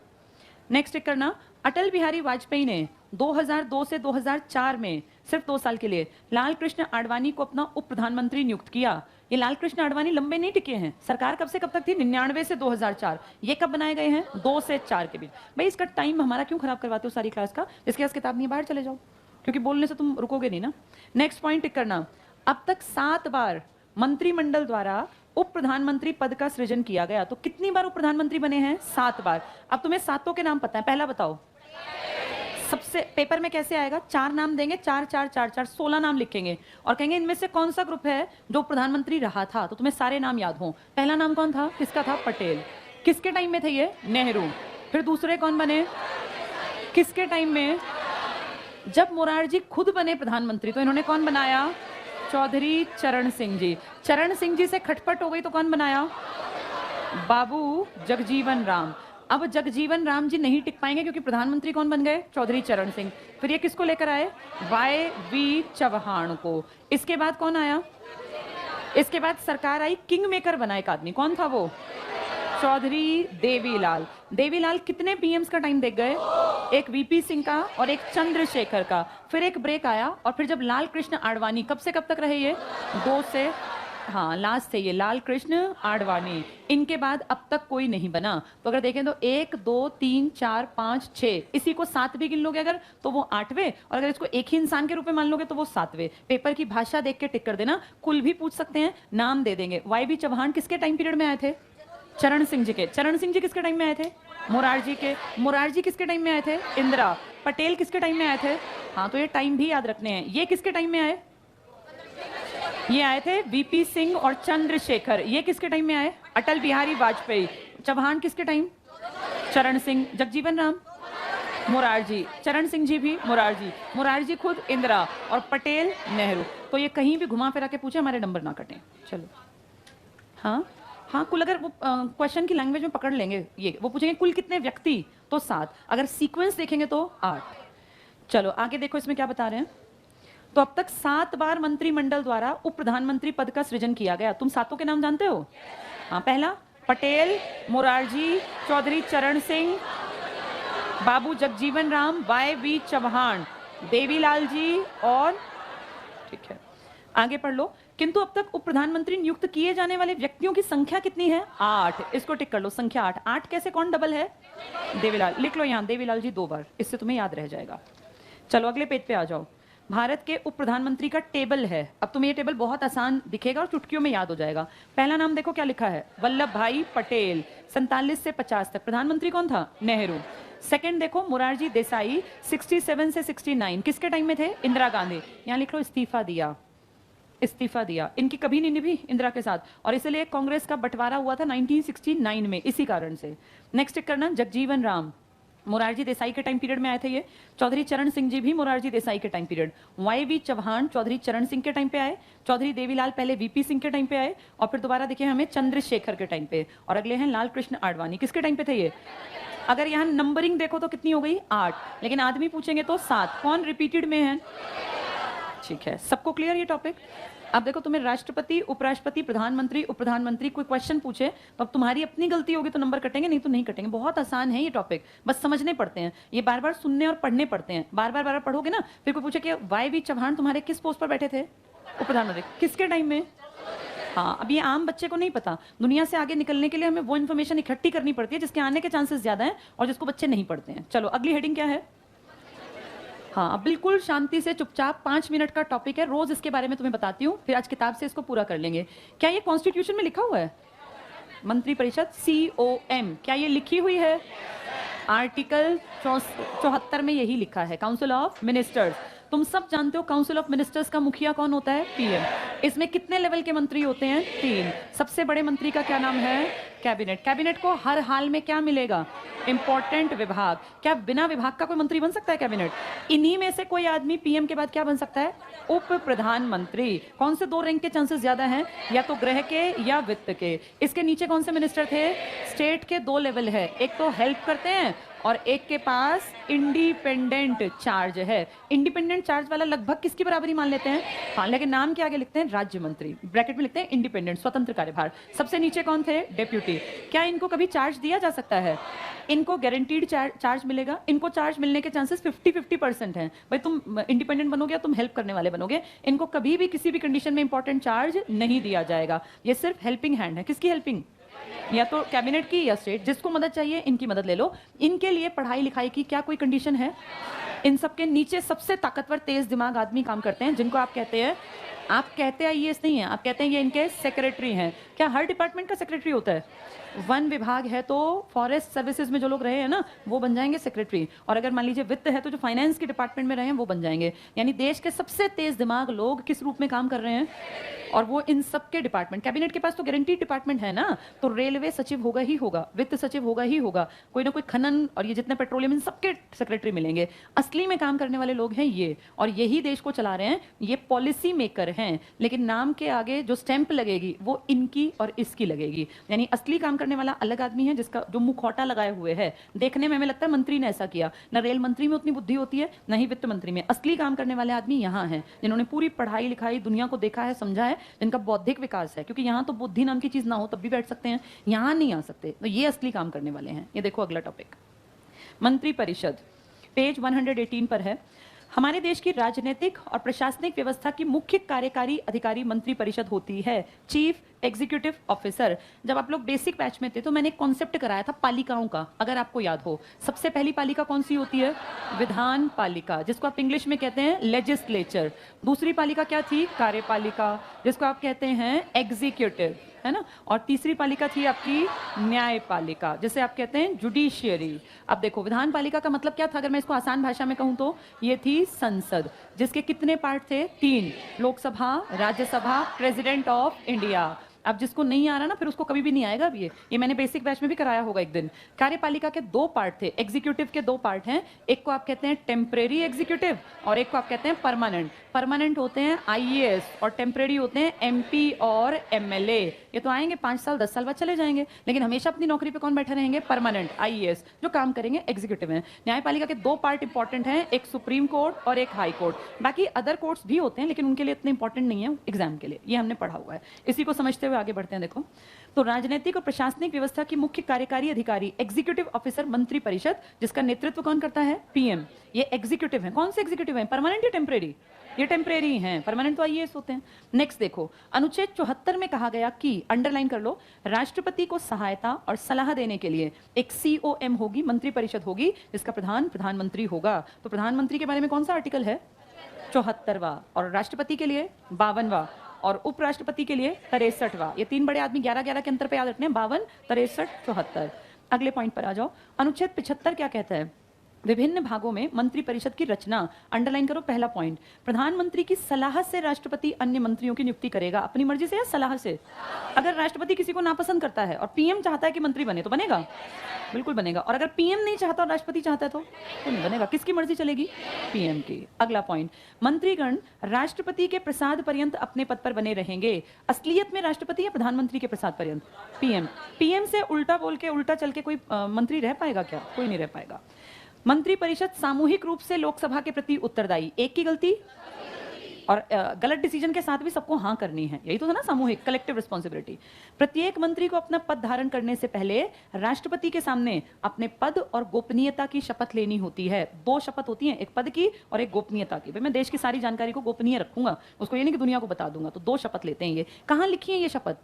नेक्स्ट करना, अटल बिहारी वाजपेयी ने 2002 से 2004 में सिर्फ 2 साल के लिए लाल कृष्ण आडवाणी को अपना उप प्रधानमंत्री नियुक्त किया। ये लाल कृष्ण आडवाणी लंबे नहीं टिके हैं। सरकार कब से कब तक थी? 99 से 2004। ये कब बनाए गए हैं? 2 से 4 के बीच। भाई इसका टाइम हमारा क्यों खराब करवाते हो सारी क्लास का? इसके पास किताब नहीं, बाहर चले जाओ, क्योंकि बोलने से तुम रुकोगे नहीं ना। नेक्स्ट पॉइंट टिक करना, अब तक 7 बार मंत्रिमंडल द्वारा उप प्रधानमंत्री पद का सृजन किया गया। तो कितनी बार उप प्रधानमंत्री बने हैं? 7 बार। अब तुम्हें 7 के नाम पता है, पहला बताओ। सबसे पेपर में कैसे आएगा? 4 नाम देंगे, 4 4 4 4 16 नाम लिखेंगे और कहेंगे इनमें से कौन सा ग्रुप है जो प्रधानमंत्री रहा था। तो तुम्हें सारे नाम याद हो। पहला नाम कौन था? किसका था? पटेल। किसके टाइम में थे ये? नेहरू। फिर दूसरे कौन बने? किसके टाइम में? जब मोरारजी खुद बने प्रधानमंत्री तो इन्होंने कौन बनाया? चौधरी चरण सिंह जी। चरण सिंह जी से खटपट हो गई तो कौन बनाया? बाबू जगजीवन राम। अब जगजीवन राम जी नहीं टिक पाएंगे क्योंकि प्रधानमंत्री कौन बन गए? चौधरी चरण सिंह। फिर ये किसको लेकर आए? YV चौहान को। इसके बाद कौन आया? इसके बाद सरकार आई, किंग मेकर बना एक आदमी। कौन था वो? चौधरी देवीलाल। देवीलाल कितने पीएम्स का टाइम देख गए? एक VP सिंह का और एक चंद्रशेखर का। फिर एक ब्रेक आया और फिर जब लाल कृष्ण आडवाणी, कब से कब तक रहे ये? 2 से, हाँ लास्ट से ये लाल कृष्ण आडवाणी। इनके बाद अब तक कोई नहीं बना। तो अगर देखें तो 1 2 3 4 5 6, इसी को 7 भी गिन लोगे अगर तो वो 8वें, और अगर इसको एक ही इंसान के रूप में मान लोगे तो वो 7वें। पेपर की भाषा देख के टिक कर देना। कुल भी पूछ सकते हैं, नाम दे देंगे। YV चौहान किसके टाइम पीरियड में आए थे? चरण सिंह जी के। चरण सिंह जी किसके टाइम में आए थे? मोरारजी के। मोरारजी किसके टाइम में आए थे? इंदिरा। पटेल किसके टाइम में आए थे? हाँ, तो ये टाइम भी याद रखने हैं। ये किसके टाइम में आए? ये आए थे VP सिंह और चंद्रशेखर। ये किसके टाइम में आए? अटल बिहारी वाजपेयी। चौहान किसके टाइम? चरण सिंह। जगजीवन राम? मोरारजी। चरण सिंह जी भी मोरारजी। मोरारजी खुद इंदिरा और पटेल नेहरू। तो ये कहीं भी घुमा फिरा के पूछे, हमारे नंबर ना कटें। चलो, हाँ हाँ, कुल अगर वो क्वेश्चन की लैंग्वेज में पकड़ लेंगे, ये वो पूछेंगे कुल कितने व्यक्ति, तो 7। अगर सीक्वेंस देखेंगे तो 8। चलो आगे देखो इसमें क्या बता रहे हैं। तो अब तक 7 बार मंत्रिमंडल द्वारा उप प्रधानमंत्री पद का सृजन किया गया। तुम 7 के नाम जानते हो? हाँ, पहला पटेल, मोरारजी, चौधरी चरण सिंह, बाबू जगजीवन राम, YV चौहान, देवीलाल जी और, ठीक है आगे पढ़ लो। किंतु अब तक उप प्रधानमंत्री नियुक्त किए जाने वाले व्यक्तियों की संख्या कितनी है? 8। इसको टिक कर लो, संख्या 8। 8 कैसे, कौन डबल है? देवीलाल। लिख लो यहाँ देवीलाल जी 2 बार, इससे तुम्हें याद रह जाएगा। चलो अगले पेज पे आ जाओ। भारत के उप प्रधानमंत्री का टेबल है। अब तुम्हें ये टेबल बहुत आसान दिखेगा और चुटकियों में याद हो जाएगा। पहला नाम देखो क्या लिखा है? वल्लभ भाई पटेल। 47 से 50 तक प्रधानमंत्री कौन था? नेहरू। सेकंड देखो मोरारजी देसाई, 67 से 69। किसके टाइम में थे? इंदिरा गांधी। यहाँ लिख लो इस्तीफा दिया। इस्तीफा दिया। इनकी कभी नहीं निभी इंदिरा के साथ, और इसलिए कांग्रेस का बंटवारा हुआ था 1969 में, इसी कारण से। नेक्स्ट करना जगजीवन राम, मोरारजी देसाई के टाइम पीरियड में आए थे ये। चौधरी चरण सिंह जी भी मोरारजी देसाई के time period. YV Chauhan Chaudhary Charan Singh के टाइम पे आए। चौधरी देवीलाल पहले VP सिंह के टाइम पे आए, और फिर दोबारा देखिए हमें चंद्रशेखर के टाइम पे, और अगले हैं लाल कृष्ण आडवाणी। किसके टाइम पे थे ये? अगर यहाँ नंबरिंग देखो तो कितनी हो गई? 8। लेकिन आदमी पूछेंगे तो 7। कौन रिपीटेड में है? ठीक है, सबको क्लियर ये टॉपिक? अब देखो तुम्हें राष्ट्रपति, उपराष्ट्रपति, प्रधानमंत्री, उप प्रधानमंत्री कोई क्वेश्चन पूछे तो अब तुम्हारी अपनी गलती होगी तो नंबर कटेंगे, नहीं तो नहीं कटेंगे। बहुत आसान है ये टॉपिक, बस समझने पड़ते हैं। ये बार बार सुनने और पढ़ने पड़ते हैं। बार बार पढ़ोगे ना, फिर कोई पूछे कि YV चौहान तुम्हारे किस पोस्ट पर बैठे थे? उप प्रधानमंत्री। किसके टाइम में? हाँ, अब ये आम बच्चे को नहीं पता। दुनिया से आगे निकलने के लिए हमें वो इन्फॉर्मेशन इकट्ठी करनी पड़ती है जिसके आने के चांसेस ज्यादा हैं और जिसको बच्चे नहीं पढ़ते हैं। चलो अगली हेडिंग क्या है? हाँ, अब बिल्कुल शांति से चुपचाप 5 मिनट का टॉपिक है। रोज इसके बारे में तुम्हें बताती हूँ, फिर आज किताब से इसको पूरा कर लेंगे। क्या ये कॉन्स्टिट्यूशन में लिखा हुआ है? मंत्रिपरिषद, COM, क्या ये लिखी हुई है? आर्टिकल 74 में यही लिखा है, काउंसिल ऑफ मिनिस्टर्स। तुम सब जानते हो काउंसिल ऑफ मिनिस्टर्स का मुखिया कौन होता है? PM। इसमें कितने लेवल के मंत्री होते हैं? 3। सबसे बड़े मंत्री का क्या नाम है? कैबिनेट। कैबिनेट को हर हाल में क्या मिलेगा? इंपॉर्टेंट विभाग। क्या बिना विभाग का कोई मंत्री बन सकता है कैबिनेट? इन्हीं में से कोई आदमी PM के बाद क्या बन सकता है? उप प्रधानमंत्री। कौन से 2 रैंक के चांसेस ज्यादा हैं? या तो गृह के या वित्त के। इसके नीचे कौन से मिनिस्टर थे? स्टेट के 2 लेवल है, एक तो हेल्प करते हैं और एक के पास इंडिपेंडेंट चार्ज है। इंडिपेंडेंट चार्ज वाला लगभग किसकी बराबरी मान लेते हैं? हाँ, लेकिन नाम के आगे लिखते हैं राज्य मंत्री, ब्रैकेट में लिखते हैं इंडिपेंडेंट, स्वतंत्र कार्यभार। सबसे नीचे कौन थे? डेप्यूटी। क्या इनको कभी चार्ज दिया जा सकता है? इनको गारंटीड चार्ज मिलेगा। इनको चार्ज मिलने के चांसेस 50-50% हैं। भाई तुम इंडिपेंडेंट बनोगे या तुम हेल्प करने वाले बनोगे, इनको कभी भी किसी भी कंडीशन में इंपॉर्टेंट चार्ज नहीं दिया जाएगा। ये सिर्फ हेल्पिंग हैंड है। किसकी हेल्पिंग? या तो कैबिनेट की या स्टेट। जिसको मदद चाहिए इनकी मदद ले लो। इनके लिए पढ़ाई लिखाई की क्या कोई कंडीशन है? इन सबके नीचे सबसे ताकतवर तेज दिमाग आदमी काम करते हैं, जिनको आप कहते हैं IAS नहीं है, आप कहते हैं ये इनके सेक्रेटरी हैं। क्या हर डिपार्टमेंट का सेक्रेटरी होता है? वन विभाग है तो फॉरेस्ट सर्विसेज में जो लोग रहे हैं ना वो बन जाएंगे सेक्रेटरी, और अगर मान लीजिए वित्त है तो जो फाइनेंस के डिपार्टमेंट में रहे हैं वो बन जाएंगे। यानी देश के सबसे तेज दिमाग लोग किस रूप में काम कर रहे हैं, और वो इन सबके डिपार्टमेंट, कैबिनेट के पास तो गारंटी डिपार्टमेंट है ना, तो रेलवे सचिव होगा ही होगा, वित्त सचिव होगा ही होगा, कोई ना कोई खनन और ये जितने पेट्रोलियम, इन सबके सेक्रेटरी मिलेंगे। असली में काम करने वाले लोग हैं ये, और यही देश को चला रहे हैं, ये पॉलिसी मेकर हैं, लेकिन नाम के आगे जो स्टैंप लगेगी वो इनकी और इसकी लगेगी। यानी असली काम करने वाला अलग आदमी है जिसका जो मुखौटा लगाए हुए है। देखने में हमें लगता है मंत्री ने ऐसा किया, ना रेल मंत्री में उतनी बुद्धि होती है ना ही वित्त मंत्री में। असली काम करने वाले आदमी यहाँ हैं जिन्होंने पूरी पढ़ाई लिखाई दुनिया को देखा है, समझा है, जिनका बौद्धिक विकास है, क्योंकि यहाँ तो बुद्धि नाम की चीज ना हो तब भी बैठ सकते हैं, यहाँ नहीं आ सकते। तो ये असली काम करने वाले हैं। ये देखो अगला टॉपिक, मंत्री परिषद, पेज 118 पर है। हमारे देश की राजनीतिक और प्रशासनिक व्यवस्था की मुख्य कार्यकारी अधिकारी मंत्री परिषद होती है, चीफ एग्जीक्यूटिव ऑफिसर। जब आप लोग बेसिक बैच में थे तो मैंने एक कॉन्सेप्ट कराया था पालिकाओं का, अगर आपको याद हो। सबसे पहली पालिका कौन सी होती है? विधान पालिका, जिसको आप इंग्लिश में कहते हैं लेजिस्लेचर। दूसरी पालिका क्या थी? कार्यपालिका, जिसको आप कहते हैं एग्जीक्यूटिव, है ना। और तीसरी पालिका थी आपकी न्यायपालिका, जिसे आप कहते हैं जुडिशियरी। अब देखो विधान पालिका का मतलब क्या था, अगर मैं इसको आसान भाषा में कहूं तो ये थी संसद, जिसके कितने पार्ट थे? 3, Lok Sabha, Rajya Sabha, president of India. अब जिसको नहीं आ रहा ना फिर उसको कभी भी नहीं आएगा। अब ये मैंने बेसिक बैच में भी कराया होगा एक दिन। कार्यपालिका के 2 पार्ट थे, एग्जीक्यूटिव के 2 पार्ट हैं, एक को आप कहते हैं टेम्परेरी एग्जीक्यूटिव और एक को आप कहते हैं परमानेंट। परमानेंट होते हैं आईएएस और टेम्परेरी होते हैं एमपी और एमएलए। ये तो आएंगे 5 साल 10 साल बाद चले जाएंगे, लेकिन हमेशा अपनी नौकरी पे कौन बैठे रहेंगे? परमानेंट आईएएस, जो काम करेंगे एग्जीक्यूटिव हैं। न्यायपालिका के 2 पार्ट इंपॉर्टेंट हैं, एक सुप्रीम कोर्ट और एक हाई कोर्ट। बाकी अदर कोर्ट्स भी होते हैं लेकिन उनके लिए इतने इंपॉर्टेंट नहीं है एग्जाम के लिए, ये हमने पढ़ा हुआ है। इसी को समझते हुए आगे बढ़ते हैं। देखो तो राजनीतिक और प्रशासनिक व्यवस्था की मुख्य कार्यकारी अधिकारी एग्जीक्यूटिव ऑफिसर मंत्री परिषद, जिसका नेतृत्व कौन करता है? पीएम। ये एग्जीक्यूटिव है। कौन से एग्जीक्यूटिव है? परमानेंट या टेम्परेरी? ये टेम्परेरी हैं, परमानेंट तो आईएएस होते हैं। नेक्स्ट देखो, अनुच्छेद 74 में कहा गया कि, अंडरलाइन कर लो, राष्ट्रपति को सहायता और सलाह देने के लिए एक सीओएम होगी, मंत्री परिषद होगी, जिसका प्रधान प्रधानमंत्री होगा। तो प्रधानमंत्री के बारे में कौन सा आर्टिकल है? 74वां, और राष्ट्रपति के लिए 52वां, और उपराष्ट्रपति के लिए 63वां। ये 3 बड़े आदमी 11-11 के अंतर पे याद रखने हैं, 52, 63, 74। अगले पॉइंट पर आ जाओ। अनुच्छेद 75 क्या कहता है? विभिन्न भागों में मंत्री परिषद की रचना। अंडरलाइन करो पहला पॉइंट, प्रधानमंत्री की सलाह से राष्ट्रपति अन्य मंत्रियों की नियुक्ति करेगा, अपनी मर्जी से या सलाह से? अगर राष्ट्रपति किसी को नापसंद करता है और पीएम चाहता है कि मंत्री बने तो बनेगा, बिल्कुल बनेगा। और अगर पीएम नहीं चाहता और राष्ट्रपति चाहता है तो नहीं बनेगा। किसकी मर्जी चलेगी? पीएम की। अगला पॉइंट, मंत्रीगण राष्ट्रपति के प्रसाद पर्यंत अपने पद पर बने रहेंगे। असलियत में राष्ट्रपति या प्रधानमंत्री के प्रसाद पर्यंत? पीएम। पीएम से उल्टा बोल के उल्टा चल के कोई मंत्री रह पाएगा क्या? कोई नहीं रह पाएगा। मंत्री परिषद सामूहिक रूप से लोकसभा के प्रति उत्तरदायी। एक की गलती और गलत डिसीजन के साथ भी सबको हाँ करनी है, यही तो था ना सामूहिक, कलेक्टिव रिस्पॉन्सिबिलिटी। प्रत्येक मंत्री को अपना पद धारण करने से पहले राष्ट्रपति के सामने अपने पद और गोपनीयता की शपथ लेनी होती है। 2 शपथ होती हैं, एक पद की और एक गोपनीयता की। भाई मैं देश की सारी जानकारी को गोपनीय रखूंगा, उसको ये नहीं कि दुनिया को बता दूंगा। तो 2 शपथ लेते हैं। ये कहाँ लिखी है ये शपथ?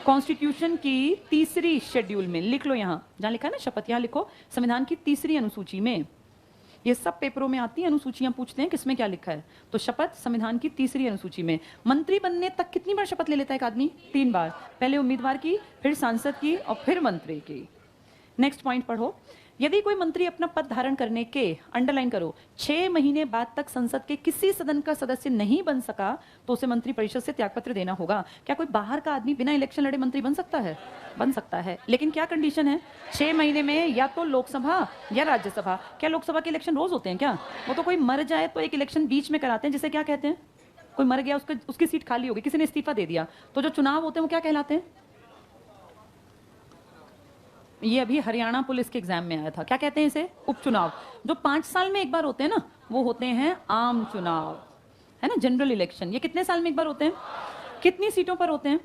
कॉन्स्टिट्यूशन की 3री शेड्यूल में। लिख लो, यहाँ जहाँ लिखा है ना शपथ, यहाँ लिखो संविधान की 3री अनुसूची में। ये सब पेपरों में आती है, अनुसूचियां पूछते हैं किसमें क्या लिखा है। तो शपथ संविधान की 3री अनुसूची में। मंत्री बनने तक कितनी बार शपथ ले लेता है एक आदमी? 3 बार। पहले उम्मीदवार की, फिर सांसद की और फिर मंत्री की। नेक्स्ट पॉइंट पढ़ो, यदि कोई मंत्री अपना पद धारण करने के, अंडरलाइन करो, 6 महीने बाद तक संसद के किसी सदन का सदस्य नहीं बन सका तो उसे मंत्री परिषद से त्यागपत्र देना होगा। क्या कोई बाहर का आदमी बिना इलेक्शन लड़े मंत्री बन सकता है? बन सकता है, लेकिन क्या कंडीशन है? 6 महीने में या तो लोकसभा या राज्यसभा। क्या लोकसभा के इलेक्शन रोज होते हैं क्या? वो तो कोई मर जाए तो एक इलेक्शन बीच में कराते हैं, जिसे क्या कहते हैं? कोई मर गया, उसकी सीट खाली होगी, किसी ने इस्तीफा दे दिया, तो जो चुनाव होते हैं वो क्या कहलाते हैं? ये अभी हरियाणा पुलिस के एग्जाम में आया था, क्या कहते हैं इसे? उपचुनाव। जो 5 साल में एक बार होते हैं ना, वो होते हैं आम चुनाव, है ना, जनरल इलेक्शन। ये कितने साल में एक बार होते हैं? कितनी सीटों पर होते हैं?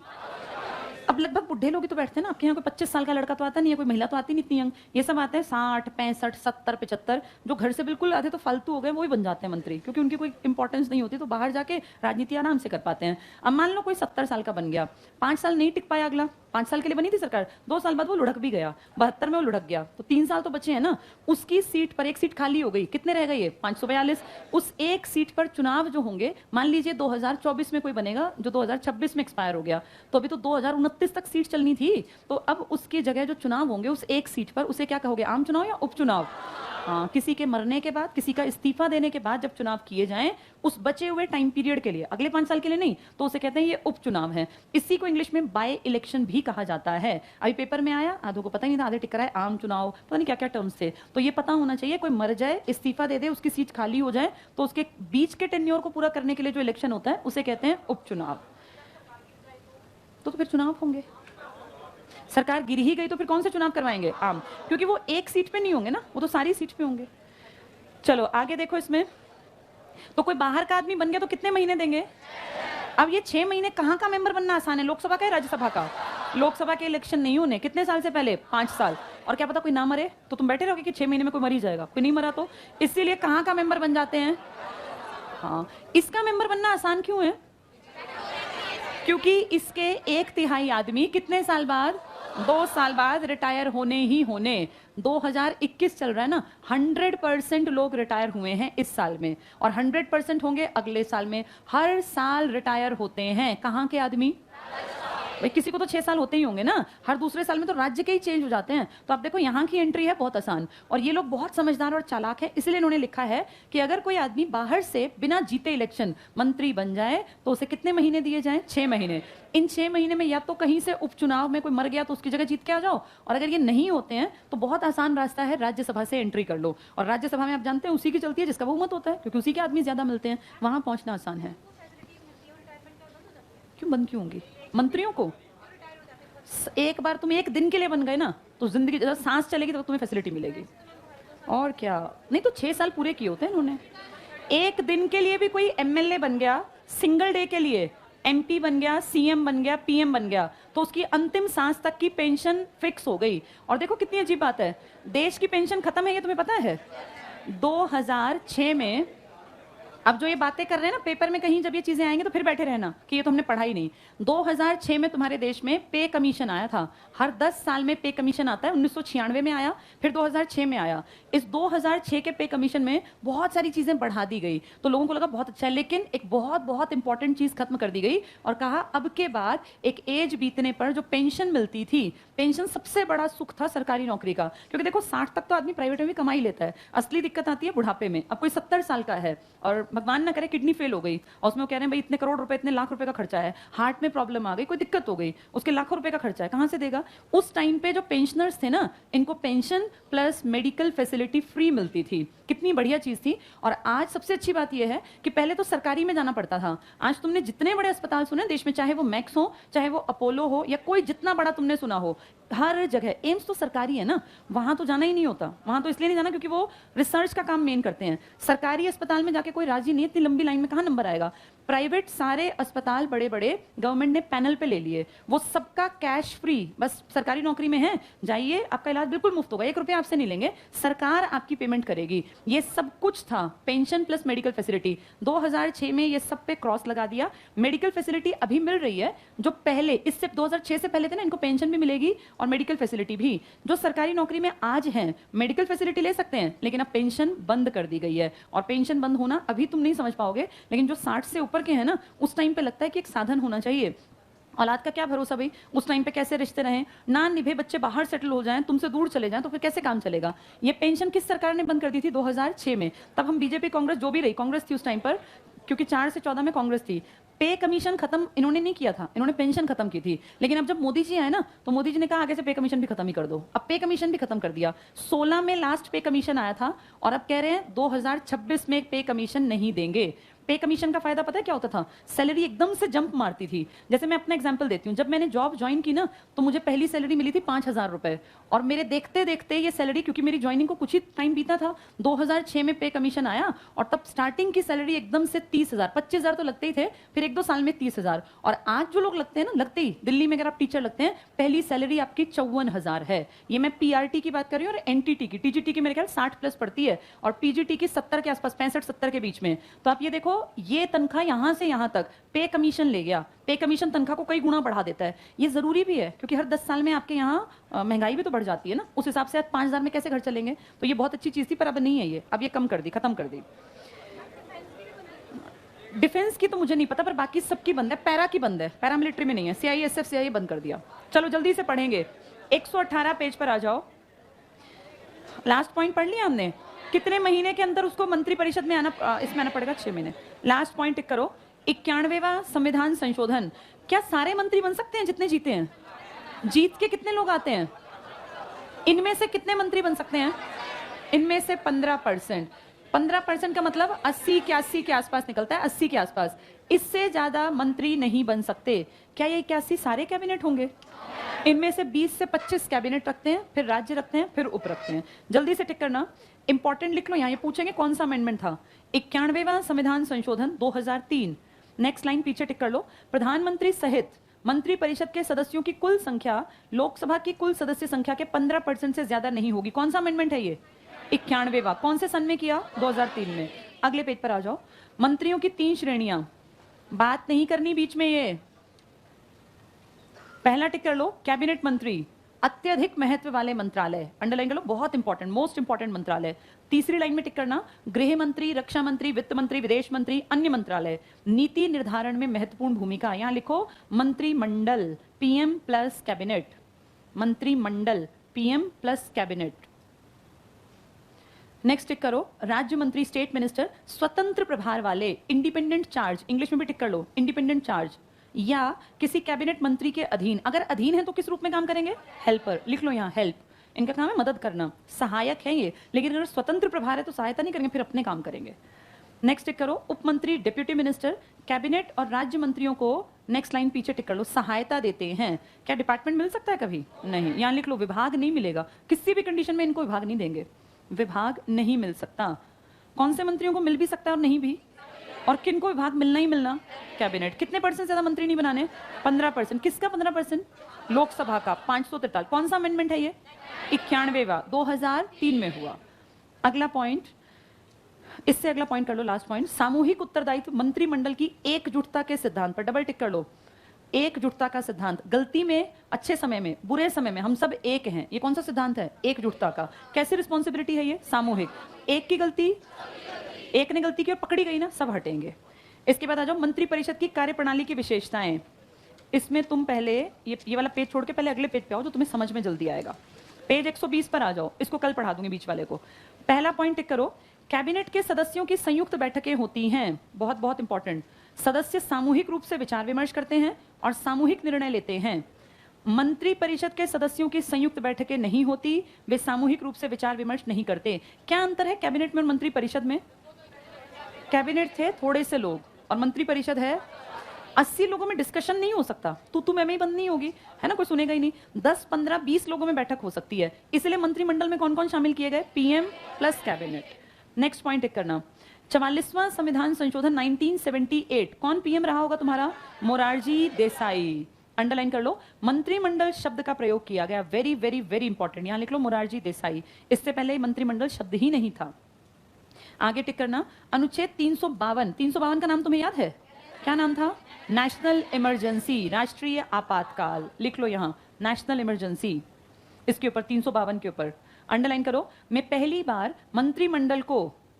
अब लगभग बुढ़े लोग ही तो बैठते हैं ना, आपके यहाँ कोई 25 साल का लड़का तो आता नहीं है, कोई महिला तो आती नहीं इतनी यंग। ये सब आते हैं 60, 65, 70, 75। जो घर से बिल्कुल आधे तो फालतू हो गए वो ही बन जाते हैं मंत्री, क्योंकि उनकी कोई इंपॉर्टेंस नहीं होती, तो बाहर जाके राजनीति आराम से कर पाते हैं। अब मान लो कोई 70 साल का बन गया, 5 साल नहीं टिक पाया, अगला 5 साल के लिए बनी थी सरकार, 2 साल बाद वो लुढ़क भी गया, 72 में वो लुढ़क गया, तो 3 साल तो बचे हैं ना। उसकी सीट पर एक सीट खाली हो गई, कितने रह गए? 542। उस एक सीट पर चुनाव जो होंगे, मान लीजिए 2024 में कोई बनेगा जो 2026 में एक्सपायर हो गया, तो अभी तो 2029 तक सीट चलनी थी। तो अब उसकी जगह जो चुनाव होंगे उस एक सीट पर, उसे क्या कहोगे, आम चुनाव या उपचुनाव? हाँ, किसी के मरने के बाद, किसी का इस्तीफा देने के बाद जब चुनाव किए जाएं उस बचे हुए टाइम पीरियड के लिए, अगले 5 साल के लिए नहीं, तो उसे कहते हैं ये उपचुनाव है। इसी को इंग्लिश में बाय इलेक्शन भी कहा जाता है। अभी पेपर में आया, आधों को पता ही नहीं था, आधे टिक रहा है आम चुनाव, पता नहीं क्या क्या टर्म्स थे। तो ये पता होना चाहिए, कोई मर जाए, इस्तीफा दे दे, उसकी सीट खाली हो जाए, तो उसके बीच के टेन्योर को पूरा करने के लिए जो इलेक्शन होता है उसे कहते हैं उपचुनाव। तो फिर चुनाव होंगे, सरकार गिर ही गई तो फिर कौन से चुनाव करवाएंगे? आम, क्योंकि वो एक सीट पे नहीं होंगे ना, वो तो सारी सीट पे होंगे। चलो आगे देखो, इसमें तो कोई बाहर का आदमी बन गया तो कितने महीने देंगे? अब ये 6 महीने कहाँ का मेंबर बनना आसान है, लोकसभा का है राज्यसभा का? लोकसभा के इलेक्शन नहीं होने कितने साल से पहले? 5 साल। और क्या पता कोई ना मरे तो तुम बैठे रहोगे कि 6 महीने में कोई मर ही जाएगा, कोई नहीं मरा तो। इसीलिए कहाँ का मेंबर बन जाते हैं? हाँ, इसका मेंबर बनना आसान क्यों है? क्योंकि इसके 1/3 आदमी कितने साल बाद? 2 साल बाद रिटायर होने ही होने। 2021 चल रहा है ना, 100% लोग रिटायर हुए हैं इस साल में, और 100% होंगे अगले साल में। हर साल रिटायर होते हैं कहाँ के आदमी? भाई किसी को तो 6 साल होते ही होंगे ना, हर दूसरे साल में तो राज्य के ही चेंज हो जाते हैं। तो आप देखो यहाँ की एंट्री है बहुत आसान, और ये लोग बहुत समझदार और चालाक है, इसलिए इन्होंने लिखा है कि अगर कोई आदमी बाहर से बिना जीते इलेक्शन मंत्री बन जाए तो उसे कितने महीने दिए जाएं? 6 महीने। इन 6 महीने में या तो कहीं से उपचुनाव में कोई मर गया तो उसकी जगह जीत के आ जाओ, और अगर ये नहीं होते हैं तो बहुत आसान रास्ता है, राज्यसभा से एंट्री कर लो। और राज्यसभा में आप जानते हैं उसी की चलती है जिसका बहुमत होता है, क्योंकि उसी के आदमी ज्यादा मिलते हैं, वहां पहुंचना आसान है। क्यों बंद क्यों होंगी? मंत्रियों को एक बार तुम एक दिन के लिए बन गए ना, तो जिंदगी जब सांस चलेगी तो तुम्हें फैसिलिटी मिलेगी, और क्या। नहीं तो 6 साल पूरे किए होते हैं इन्होंने। एक दिन के लिए भी कोई एमएलए बन गया, सिंगल डे के लिए एमपी बन गया, सीएम बन गया, पीएम बन गया, तो उसकी अंतिम सांस तक की पेंशन फिक्स हो गई। और देखो कितनी अजीब बात है, देश की पेंशन खत्म है, ये तुम्हें पता है? 2006 में, अब जो ये बातें कर रहे हैं ना पेपर में, कहीं जब ये चीजें आएंगी तो फिर बैठे रहना कि ये तो हमने पढ़ा ही नहीं। 2006 में तुम्हारे देश में पे कमीशन आया था, हर 10 साल में पे कमीशन आता है। 1996 में आया, फिर 2006 में आया। इस 2006 के पे कमीशन में बहुत सारी चीजें बढ़ा दी गई, तो लोगों को लगा बहुत अच्छा है, लेकिन एक बहुत बहुत इंपॉर्टेंट चीज खत्म कर दी गई, और कहा अब के बाद एक एज बीतने पर जो पेंशन मिलती थी, पेंशन सबसे बड़ा सुख था सरकारी नौकरी का, क्योंकि देखो 60 तक तो आदमी प्राइवेट में भी कमाई लेता है, असली दिक्कत आती है बुढ़ापे में। अब कोई 70 साल का है और भगवान ना करे किडनी फेल हो गई, और उसमें वो कह रहे हैं भाई इतने करोड़ रुपए, इतने लाख रुपए का खर्चा है, हार्ट में प्रॉब्लम आ गई, कोई दिक्कत हो गई, उसके लाखों रुपए का खर्चा है, कहां से देगा? उस टाइम पे जो पेंशनर्स थे ना, इनको pension plus medical facility free मिलती थी। कितनी बढ़िया चीज थी। और आज सबसे अच्छी बात यह है कि पहले तो सरकारी में जाना पड़ता था, आज तुमने जितने बड़े अस्पताल सुने देश में, चाहे वो मैक्स हो, चाहे वो अपोलो हो, या कोई जितना बड़ा तुमने सुना हो, हर जगह, एम्स तो सरकारी है ना, वहां तो जाना ही नहीं होता। वहां तो इसलिए नहीं जाना क्योंकि वो रिसर्च का काम मेन करते हैं। सरकारी अस्पताल में जाके कोई राजी नहीं, इतनी लंबी लाइन में कहां नंबर आएगा। प्राइवेट सारे अस्पताल बड़े बड़े गवर्नमेंट ने पैनल पे ले लिए, वो सबका कैश फ्री, बस सरकारी नौकरी में है जाइए, आपका इलाज बिल्कुल मुफ्त होगा, 1 रुपया आपसे नहीं लेंगे, सरकार आपकी पेमेंट करेगी। ये सब कुछ था, पेंशन प्लस मेडिकल फैसिलिटी। 2006 में ये सब पे क्रॉस लगा दिया। मेडिकल फैसिलिटी अभी मिल रही है, जो पहले, इससे 2006 से पहले थे ना, इनको पेंशन भी मिलेगी और मेडिकल फैसिलिटी भी। जो सरकारी नौकरी में आज हैं मेडिकल फैसिलिटी ले सकते हैं, लेकिन अब पेंशन बंद कर दी गई है। और पेंशन बंद होना अभी तुम नहीं समझ पाओगे, लेकिन जो 60 से ऊपर के हैं ना, उस टाइम पे लगता है कि एक साधन होना चाहिए। औलाद का क्या भरोसा भाई, उस टाइम पे कैसे रिश्ते रहें, ना निभे, बच्चे बाहर सेटल हो जाएं, तुमसे दूर चले जाएं, तो फिर कैसे काम चलेगा। ये पेंशन किस सरकार ने बंद कर दी थी? 2006 में। तब हम बीजेपी कांग्रेस जो भी रही, कांग्रेस थी उस टाइम पर, क्योंकि 4 से 14 में कांग्रेस थी। पे कमीशन खत्म इन्होंने नहीं किया था, इन्होंने पेंशन खत्म की थी। लेकिन अब जब मोदी जी आए ना, तो मोदी जी ने कहा आगे से पे कमीशन भी खत्म ही कर दो। अब पे कमीशन भी खत्म कर दिया। 16 में लास्ट पे कमीशन आया था, और अब कह रहे हैं 2026 में पे कमीशन नहीं देंगे। पे कमीशन का फायदा पता है क्या होता था? सैलरी एकदम से जंप मारती थी। जैसे मैं अपना एग्जांपल देती हूँ, जब मैंने जॉब ज्वाइन की ना, तो मुझे पहली सैलरी मिली थी 5,000 रुपए, और मेरे देखते देखते ये सैलरी, क्योंकि मेरी ज्वाइनिंग को कुछ ही टाइम बीता था, 2006 में पे कमीशन आया, और तब स्टार्टिंग की सैलरी एकदम से 30,000, 25,000 तो लगते ही थे, फिर 1-2 साल में 30,000। और आज जो लोग लगते हैं ना, लगते ही दिल्ली में अगर आप टीचर लगते हैं, पहली सैलरी आपकी 54,000 है। ये मैं पीआरटी की बात कर रही हूँ, और एनटीटी की, टीजीटी की मेरे ख्याल 60 प्लस पड़ती है, और पीजीटी की 70 के आसपास, 65-70 के बीच में। तो आप ये देखो देखो ये तनख्वाह यहां से यहां तक पे कमीशन ले गया, पे कमीशन तनख्वाह को कई गुना बढ़ा देता है। ये जरूरी भी है क्योंकि हर 10 साल में आपके यहाँ महंगाई भी तो बढ़ जाती है ना, उस हिसाब से आज 5,000 में कैसे घर चलेंगे। तो ये बहुत अच्छी चीज थी पर अब नहीं है ये, अब ये कम कर दी, खत्म कर दी। डिफेंस की तो मुझे नहीं पता पर बाकी सबकी बंद है, पैरा की बंद है, पैरा मिलिट्री में नहीं है। CISF CIA बंद कर दिया। चलो जल्दी से पढ़ेंगे, 118 पेज पर आ जाओ। लास्ट पॉइंट पढ़ लिया हमने, कितने महीने के अंदर उसको मंत्री परिषद में आना, इसमें आना पड़ेगा 6 महीने। लास्ट पॉइंट टिक करो, 91वां संविधान संशोधन। क्या सारे मंत्री बन सकते हैं जितने जीते हैं? जीत के कितने लोग आते हैं? इनमें से कितने मंत्री बन सकते हैं? इनमें से 15%। 15% का मतलब 80-81 के आसपास निकलता है, 80 के आसपास। इससे ज्यादा मंत्री नहीं बन सकते। क्या ये 81 सारे कैबिनेट होंगे? इनमें से 20 से 25 कैबिनेट रखते हैं, फिर राज्य रखते हैं, फिर उप रखते हैं। जल्दी से टिक करना, इंपॉर्टेंट लिख लो यहाँ, ये पूछेंगे कौन सा अमेंडमेंट था। 91वां संविधान संशोधन 2003। नेक्स्ट लाइन पीछे टिक कर लो, प्रधानमंत्री सहित मंत्री परिषद के सदस्यों की कुल संख्या लोकसभा की कुल सदस्य संख्या के 15% से ज्यादा नहीं होगी। कौन सा अमेंडमेंट है ये? 91वां। कौन से सन में किया? 2003 में। अगले पेज पर आ जाओ, मंत्रियों की 3 श्रेणियां, बात नहीं करनी बीच में। ये पहला टिक कर लो, कैबिनेट मंत्री, अत्यधिक महत्व वाले मंत्रालय, अंडरलाइन कर लो, बहुत इंपॉर्टेंट, मोस्ट इंपॉर्टेंट मंत्रालय। तीसरी लाइन में टिक करना, गृह मंत्री, रक्षा मंत्री, वित्त मंत्री, विदेश मंत्री, अन्य मंत्रालय, नीति निर्धारण में महत्वपूर्ण भूमिका। यहां लिखो मंत्रिमंडल, PM प्लस कैबिनेट, मंत्रिमंडल, PM plus cabinet. Next tick करो, राज्य मंत्री, स्टेट मिनिस्टर, स्वतंत्र प्रभार वाले, इंडिपेंडेंट चार्ज, इंग्लिश में भी टिक कर लो, इंडिपेंडेंट चार्ज, या किसी कैबिनेट मंत्री के अधीन। अगर अधीन है तो किस रूप में काम करेंगे? हेल्पर, लिख लो यहाँ हेल्प। इनका काम है मदद करना, सहायक है ये, लेकिन अगर स्वतंत्र प्रभार है तो सहायता नहीं करेंगे, फिर अपने काम करेंगे। नेक्स्ट टिक करो, उप मंत्री, डिप्यूटी मिनिस्टर, कैबिनेट और राज्य मंत्रियों को, नेक्स्ट लाइन पीछे टिक कर लो, सहायता देते हैं। क्या डिपार्टमेंट मिल सकता है कभी? नहीं। यहाँ लिख लो विभाग नहीं मिलेगा, किसी भी कंडीशन में इनको विभाग नहीं देंगे, विभाग नहीं मिल सकता। कौन से मंत्रियों को मिल भी सकता है और नहीं भी? और किनको विभाग मिलना ही मिलना? कैबिनेट। कितने % ज्यादा मंत्री नहीं बनाने? 15%। किसका 15%? लोकसभा का 543। कौन सा अमेंडमेंट है ये? 91वां, 2003 में हुआ। अगला पॉइंट, इससे अगला पॉइंट कर लो, लास्ट पॉइंट, सामूहिक उत्तरदायित्व मंत्रिमंडल की एकजुटता के सिद्धांत पर डबल टिक कर लो। एकजुटता का सिद्धांत, गलती में, अच्छे समय में, बुरे समय में हम सब एक हैं, ये कौन सा सिद्धांत है? एकजुटता का। कैसी रिस्पॉन्सिबिलिटी है ये? सामूहिक। एक की गलती, एक ने गलती की और पकड़ी गई ना, सब हटेंगे। इसके बाद आ जाओ, मंत्री परिषद की कार्यप्रणाली की विशेषताएं। इसमें तुम पहले ये वाला पेज छोड़ के पहले अगले पेज पे आओ जो तुम्हें समझ में जल्दी आएगा। पेज 120 पर आ जाओ, इसको कल पढ़ा दूंगी बीच वाले को। पहला पॉइंट टिक करो, कैबिनेट के सदस्यों की संयुक्त बैठकें होती हैं, बहुत बहुत इंपॉर्टेंट। सदस्य सामूहिक रूप से विचार विमर्श करते हैं और सामूहिक निर्णय लेते हैं। मंत्री परिषद के सदस्यों की संयुक्त बैठकें नहीं होती, वे सामूहिक रूप से विचार विमर्श नहीं करते। क्या अंतर है कैबिनेट में और मंत्री परिषद में? कैबिनेट थे थोड़े से लोग और मंत्री परिषद है 80 लोगों में डिस्कशन नहीं हो सकता, तू मैं ही बंद नहीं होगी, है ना, कोई सुनेगा ही नहीं। 10, 15, 20 लोगों में बैठक हो सकती है, इसलिए मंत्रिमंडल में कौन कौन शामिल किए गए? PM plus cabinet. Next point tick करना, 44वां संविधान संशोधन 1978, कौन PM रहा होगा तुम्हारा? मोरारजी देसाई। अंडरलाइन कर लो, मंत्रिमंडल शब्द का प्रयोग किया गया, वेरी वेरी वेरी इंपॉर्टेंट, यहां लिख लो मोरारजी देसाई। इससे पहले मंत्रिमंडल शब्द ही नहीं था। आगे टिक करना, अनुच्छेद 352, 352 का नाम तुम्हें याद है? क्या नाम था? नेशनल इमरजेंसी, राष्ट्रीय आपातकाल, लिख लो यहाँ नेशनल इमरजेंसी। इसके ऊपर 352 के ऊपर अंडरलाइन करो, मैं पहली बार मंत्रिमंडल को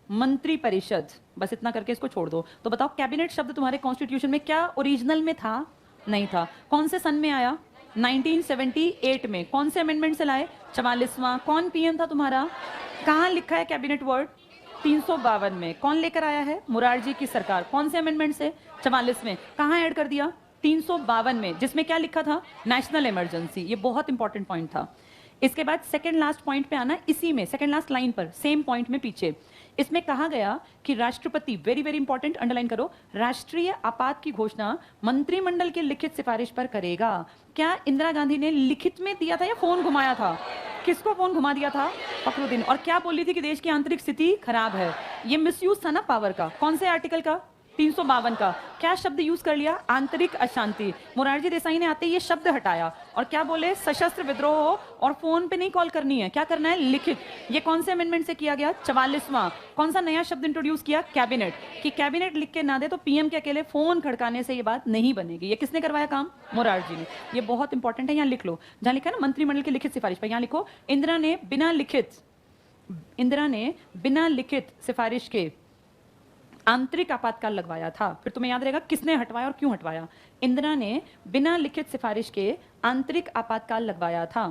मंत्री परिषद, बस इतना करके इसको छोड़ दो। तो बताओ कैबिनेट शब्द तुम्हारे कॉन्स्टिट्यूशन में क्या ओरिजिनल में था? नहीं था। कौन से सन में आया? 1978 में। कौन से अमेंडमेंट से लाए? 44वां। कौन PM था तुम्हारा? कहाँ लिखा है कैबिनेट वर्ड? 352 में। कौन लेकर आया है? मोरारजी की सरकार। कौन से अमेंडमेंट से? 44 में। कहाँ ऐड कर दिया? 352 में, जिसमें क्या लिखा था? National emergency. ये बहुत इंपॉर्टेंट पॉइंट था। इसके बाद सेकंड लास्ट पॉइंट पे आना, इसी में सेकंड लास्ट लाइन पर, सेम पॉइंट में पीछे, इसमें कहा गया कि राष्ट्रपति, वेरी वेरी इंपॉर्टेंट, अंडरलाइन करो, राष्ट्रीय आपात की घोषणा मंत्रिमंडल की लिखित सिफारिश पर करेगा। क्या इंदिरा गांधी ने लिखित में दिया था या फोन घुमाया था? किसको फोन घुमा दिया था? फखरुद्दीन। और क्या बोली थी कि देश की आंतरिक स्थिति खराब है। ये मिसयूज था ना पावर का। कौन से आर्टिकल का? 352 का क्या शब्द यूज कर लिया? आंतरिक अशांति। मोरारजी देसाई ने आते ही ये शब्द हटाया और क्या बोले? सशस्त्र विद्रोह हो और फोन पे नहीं कॉल करनी है, क्या करना है? लिखित। ये कौन से अमेंडमेंट से किया गया? 44वां। कौन सा नया शब्द इंट्रोड्यूस किया? कैबिनेट। कि कैबिनेट लिख के ना दे तो पीएम के अकेले फोन खड़काने से ये बात नहीं बनेगी। ये किसने करवाया काम? मोरारजी ने। ये बहुत इंपॉर्टेंट है, यहाँ लिख लो। जहां लिखा है ना मंत्रिमंडल की लिखित सिफारिश पर, यहाँ लिखो इंदिरा ने बिना लिखित सिफारिश के आंतरिक आपातकाल लगवाया था। फिर तुम्हें याद रहेगा किसने हटवाया और क्यों हटवाया। इंदिरा ने बिना लिखित सिफारिश के आंतरिक आपातकाल लगवाया था।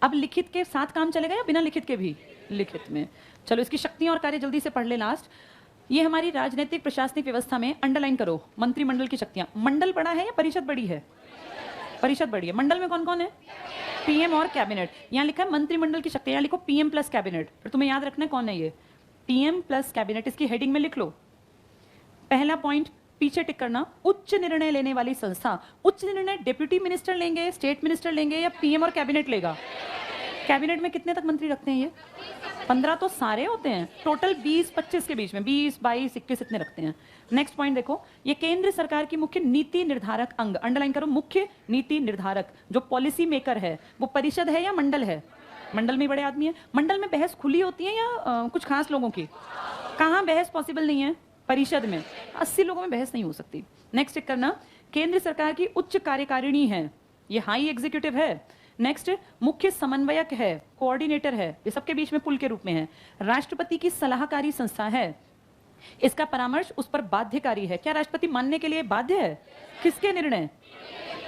अब लिखित के साथ काम चलेगा या बिना लिखित के भी? लिखित में। चलो इसकी शक्तियां और कार्य जल्दी से पढ़ ले। लास्ट ये हमारी राजनीतिक प्रशासनिक व्यवस्था में अंडरलाइन करो मंत्रिमंडल की शक्तियां। मंडल बड़ा है या परिषद बड़ी है? परिषद बड़ी है। मंडल में कौन कौन है? पीएम और कैबिनेट। यहाँ लिखा है मंत्रिमंडल की शक्ति, यहाँ लिखो पीएम प्लस कैबिनेट। फिर तुम्हें याद रखना है कौन है ये? PM plus cabinet. इसकी हेडिंग में लिख लो। पहला पॉइंट पीछे टिक करना, उच्च निर्णय लेने वाली संस्था। उच्च निर्णय डिप्यूटी मिनिस्टर लेंगे, स्टेट मिनिस्टर लेंगे या पीएम और कैबिनेट लेगा? कैबिनेट में कितने तक मंत्री रखते हैं ये? 15 तो सारे होते हैं। टोटल 20-25 के बीच में 20, 22, 21 इतने रखते हैं। नेक्स्ट पॉइंट देखो, ये केंद्र सरकार की मुख्य नीति निर्धारक अंग। अंडरलाइन करो, मुख्य नीति निर्धारक। जो पॉलिसी मेकर है वो परिषद है या मंडल है? मंडल में बड़े आदमी है। मंडल में बहस खुली होती है या कुछ खास लोगों की? कहाँ बहस पॉसिबल नहीं है? परिषद में। 80 लोगों में बहस नहीं हो सकती। नेक्स्ट टिक करना, केंद्र सरकार की उच्च कार्यकारिणी है, ये हाई एग्जीक्यूटिव है। नेक्स्ट मुख्य समन्वयक है, कोऑर्डिनेटर है, ये सबके बीच में पुल के रूप में है। राष्ट्रपति की सलाहकारी संस्था है, इसका परामर्श उस पर बाध्यकारी है। क्या राष्ट्रपति मानने के लिए बाध्य है? किसके निर्णय?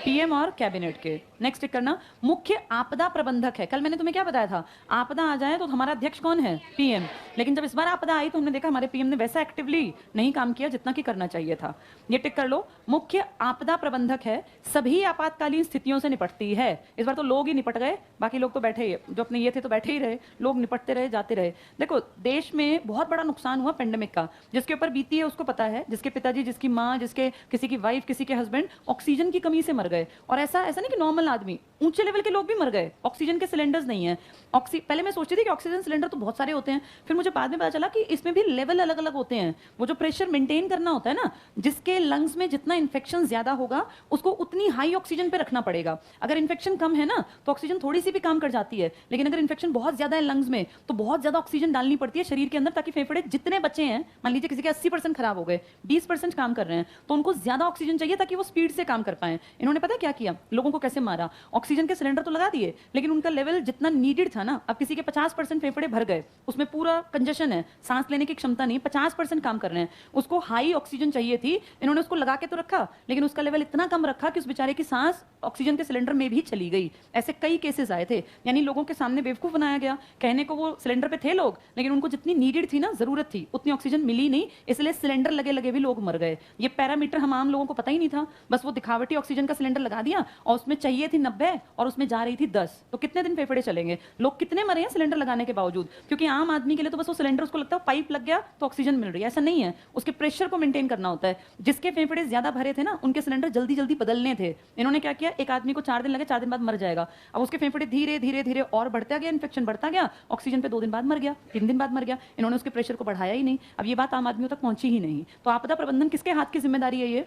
पीएम और कैबिनेट के। नेक्स्ट टिक करना, मुख्य आपदा प्रबंधक है। कल मैंने तुम्हें क्या बताया था? आपदा आ जाए तो हमारा अध्यक्ष कौन है? पीएम। लेकिन जब इस बार आपदा आई तो हमने देखा हमारे पीएम ने वैसा एक्टिवली नहीं काम किया जितना कि करना चाहिए था। ये टिक कर लो, मुख्य आपदा प्रबंधक है, सभी आपातकालीन स्थितियों से निपटती है। इस बार तो लोग ही निपट गए, बाकी लोग तो बैठे ही, जो अपने ये थे तो बैठे ही रहे, लोग निपटते रहे, जाते रहे। देखो देश में बहुत बड़ा नुकसान हुआ पेंडेमिक का, जिसके ऊपर बीती है उसको पता है। जिसके पिताजी, जिसकी माँ, जिसके किसी की वाइफ, किसी के हस्बैंड ऑक्सीजन की कमी से मर गए। और ऐसा नहीं कि नॉर्मल आदमी, ऊंचे लेवल के लोग भी मर गए। ऑक्सीजन के सिलेंडर्स नहीं है। पहले मैं सोचती थी कि ऑक्सीजन सिलेंडर तो बहुत सारे होते हैं, फिर मुझे बाद में पता चला कि इसमें भी लेवल अलग अलग होते हैं। वो जो प्रेशर मेंटेन करना होता है ना, जिसके लंग्स में जितना इन्फेक्शन ज्यादा होगा उसको उतनी हाई ऑक्सीजन पे रखना पड़ेगा। अगर इन्फेक्शन कम है ना तो ऑक्सीजन थोड़ी सी भी काम कर जाती है, लेकिन अगर इन्फेक्शन बहुत ज्यादा है लंग्स में तो बहुत ज्यादा ऑक्सीजन डालनी पड़ती है शरीर के अंदर, ताकि फेफड़े जितने बचे हैं, मान लीजिए किसी के 80% खराब हो गए, 20% काम कर रहे हैं, तो उनको ज्यादा ऑक्सीजन चाहिए ताकि वो स्पीड से काम कर पाए। इन्होंने पता क्या किया? लोगों को कैसे मारा? ऑक्सीजन के सिलेंडर तो लगा दिए, लेकिन उनका लेवल जितना नीडेड था ना, अब किसी के 50% फेफड़े भर गए, उसमें पूरा कंजेशन है, सांस लेने की क्षमता नहीं, 50% काम कर रहे हैं, उसको हाई ऑक्सीजन चाहिए थी, इन्होंने उसको लगा के तो रखा, लेकिन उसका लेवल इतना कम रखा कि उस बेचारे की सांस ऑक्सीजन के सिलेंडर में भी चली गई। ऐसे कई केसेस आए थे। यानी लोगों के सामने बेवकूफ बनाया गया। कहने को वो सिलेंडर पे थे लोग, लेकिन उनको जितनी नीडेड थी ना, जरूरत थी, उतनी ऑक्सीजन मिली नहीं, इसलिए सिलेंडर लगे लगे भी लोग मर गए। ये पैरामीटर हम आम लोगों को पता ही नहीं था, बस वो दिखावटी ऑक्सीजन का सिलेंडर लगा दिया और उसमें चाहिए थी 90 और उसमें जा रही थी 10, तो कितने दिन फेफड़े चलेंगे? लोग कितने मरे हैं सिलेंडर लगाने के बावजूद? क्योंकि आम आदमी के लिए तो बस वो सिलेंडर, उसको लगता है पाइप लग गया तो ऑक्सीजन मिल रही है, ऐसा नहीं है। उसके प्रेशर को मेंटेन करना होता है। जिसके फेफड़े ज्यादा भरे थे ना, उनके सिलेंडर जल्दी जल्दी बदलने थे। इन्होंने क्या किया? एक आदमी को 4 दिन लगे, 4 दिन बाद मर जाएगा। अब उसके फेफड़े धीरे धीरे धीरे और बढ़ता गया, इन्फेक्शन बढ़ता गया, ऑक्सीजन पे 2 दिन बाद मर गया, 3 दिन बाद मर गया। इन्होंने उसके प्रेशर को बढ़ाया ही नहीं। अब ये बात आम आदमियों तक पहुंची ही नहीं। तो आपदा प्रबंधन किसके हाथ की जिम्मेदारी है? ये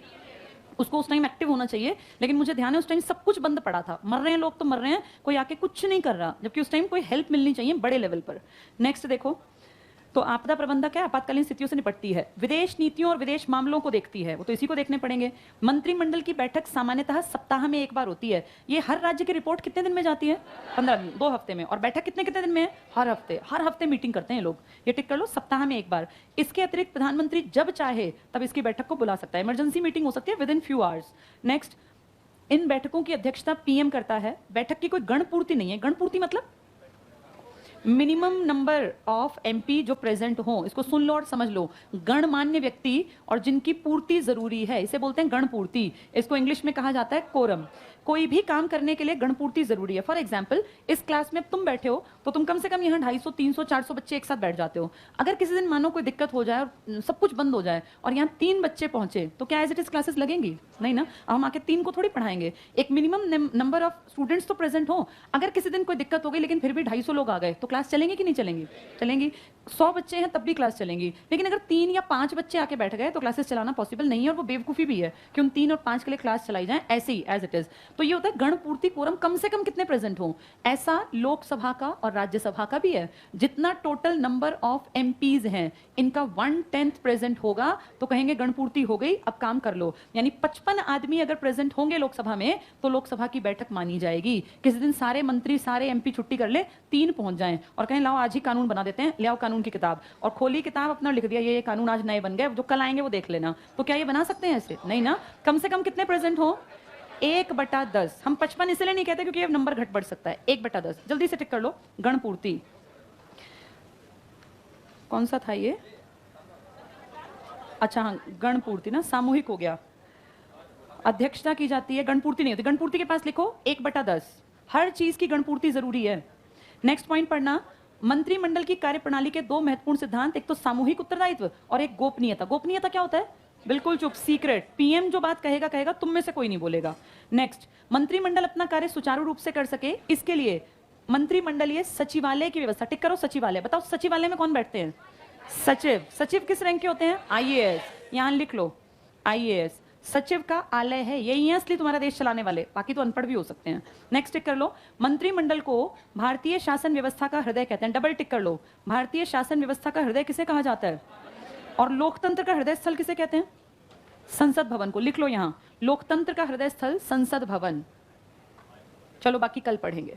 उसको उस टाइम एक्टिव होना चाहिए, लेकिन मुझे ध्यान है उस टाइम सब कुछ बंद पड़ा था। मर रहे हैं लोग तो मर रहे हैं, कोई आके कुछ नहीं कर रहा, जबकि उस टाइम कोई हेल्प मिलनी चाहिए बड़े लेवल पर। नेक्स्ट देखो, तो आपदा प्रबंधक है, आपातकालीन स्थितियों से निपटती है, विदेश नीतियों और विदेश मामलों को देखती है, वो तो इसी को देखने पड़ेंगे। मंत्रिमंडल की बैठक सामान्यतः सप्ताह में एक बार होती है। ये हर राज्य की रिपोर्ट कितने दिन में जाती है? 15 दिन, 2 हफ्ते में। और बैठक कितने कितने दिन में है? हर हफ्ते मीटिंग करते हैं लोग। ये टिक कर लो, सप्ताह में एक बार। इसके अतिरिक्त प्रधानमंत्री जब चाहे तब इसकी बैठक को बुला सकता है। इमरजेंसी मीटिंग हो सकती है with in few hours. Next, इन बैठकों की अध्यक्षता पीएम करता है। बैठक की कोई गणपूर्ति नहीं है। गणपूर्ति मतलब मिनिमम नंबर ऑफ एमपी जो प्रेजेंट हो, इसको सुन लो और समझ लो। गणमान्य व्यक्ति और जिनकी पूर्ति जरूरी है, इसे बोलते हैं गणपूर्ति। इसको इंग्लिश में कहा जाता है कोरम। कोई भी काम करने के लिए गणपूर्ति जरूरी है। फॉर एग्जाम्पल, इस क्लास में तुम बैठे हो तो तुम कम से कम यहाँ 250, 300, 400 बच्चे एक साथ बैठ जाते हो। अगर किसी दिन मानो कोई दिक्कत हो जाए और सब कुछ बंद हो जाए और यहाँ 3 बच्चे पहुंचे, तो क्या एज इट इज क्लासेस लगेंगी? नहीं ना। हम आके 3 को थोड़ी पढ़ाएंगे। एक मिनिमम नंबर ऑफ स्टूडेंट्स तो प्रेजेंट हो। अगर किसी दिन कोई दिक्कत हो गई लेकिन फिर भी 250 लोग आ गए तो क्लास चलेंगी कि नहीं चलेंगी? चलेंगी। 100 बच्चे हैं तब भी क्लास चलेंगी। लेकिन अगर 3 या 5 बच्चे आके बैठ गए तो क्लासेस चलाना पॉसिबल नहीं है, और वो बेवकूफ़ी भी है कि उन 3 और 5 के लिए क्लास चलाई जाए ऐसे ही एज इट इज़। तो ये होता है गण पूर्ति कोरम कम से कम कितने प्रेजेंट हों। ऐसा लोकसभा का और राज्यसभा का भी है। जितना टोटल नंबर ऑफ एमपीज हैं इनका 1/10 प्रेजेंट होगा तो कहेंगे गणपूर्ति हो गई, अब काम कर लो। यानी 55 आदमी अगर प्रेजेंट होंगे लोकसभा में तो लोकसभा की बैठक मानी जाएगी। किसी दिन सारे मंत्री सारे एमपी छुट्टी कर ले, 3 पहुंच जाएं और कहें लाओ आज ही कानून बना देते हैं, ले आओ कानून की किताब, और खोली किताब अपना लिख दिया ये कानून आज नए बन गए, जो कल आएंगे वो देख लेना। तो क्या ये बना सकते हैं ऐसे? नहीं ना। कम से कम कितने प्रेजेंट हो? 1/10। हम 55 इसलिए नहीं कहते क्योंकि ये नंबर घट बढ़ सकता है। 1/10 जल्दी से टिक कर लो। गणपूर्ति कौन सा था ये? अच्छा हाँ, गणपूर्ति ना सामूहिक हो गया। अध्यक्षता की जाती है, गणपूर्ति नहीं होती। गणपूर्ति के पास लिखो 1/10। हर चीज की गणपूर्ति जरूरी है। नेक्स्ट पॉइंट पढ़ना, मंत्रिमंडल की कार्यप्रणाली के 2 महत्वपूर्ण सिद्धांत, एक तो सामूहिक उत्तरदायित्व और एक गोपनीयता। गोपनीयता क्या होता है? बिल्कुल चुप, सीक्रेट। पीएम जो बात कहेगा कहेगा, तुम में से कोई नहीं बोलेगा। नेक्स्ट, मंत्रिमंडल अपना कार्य सुचारू रूप से कर सके इसके लिए मंत्रिमंडलीय सचिवालय की व्यवस्था। टिक करो सचिवालय। बताओ सचिवालय में कौन बैठते हैं? सचिव। सचिव किस रैंक के होते हैं? आईएएस। यहां लिख लो आईएएस। सचिव का आलय है, यही है असली तुम्हारा देश चलाने वाले, बाकी तो अनपढ़ भी हो सकते हैं। नेक्स्ट टिक कर लो, मंत्रिमंडल को भारतीय शासन व्यवस्था का हृदय कहते हैं। डबल टिक कर लो, भारतीय शासन व्यवस्था का हृदय किसे कहा जाता है? और लोकतंत्र का हृदय स्थल किसे कहते हैं? संसद भवन को लिख लो यहां, लोकतंत्र का हृदय स्थल संसद भवन। चलो बाकी कल पढ़ेंगे।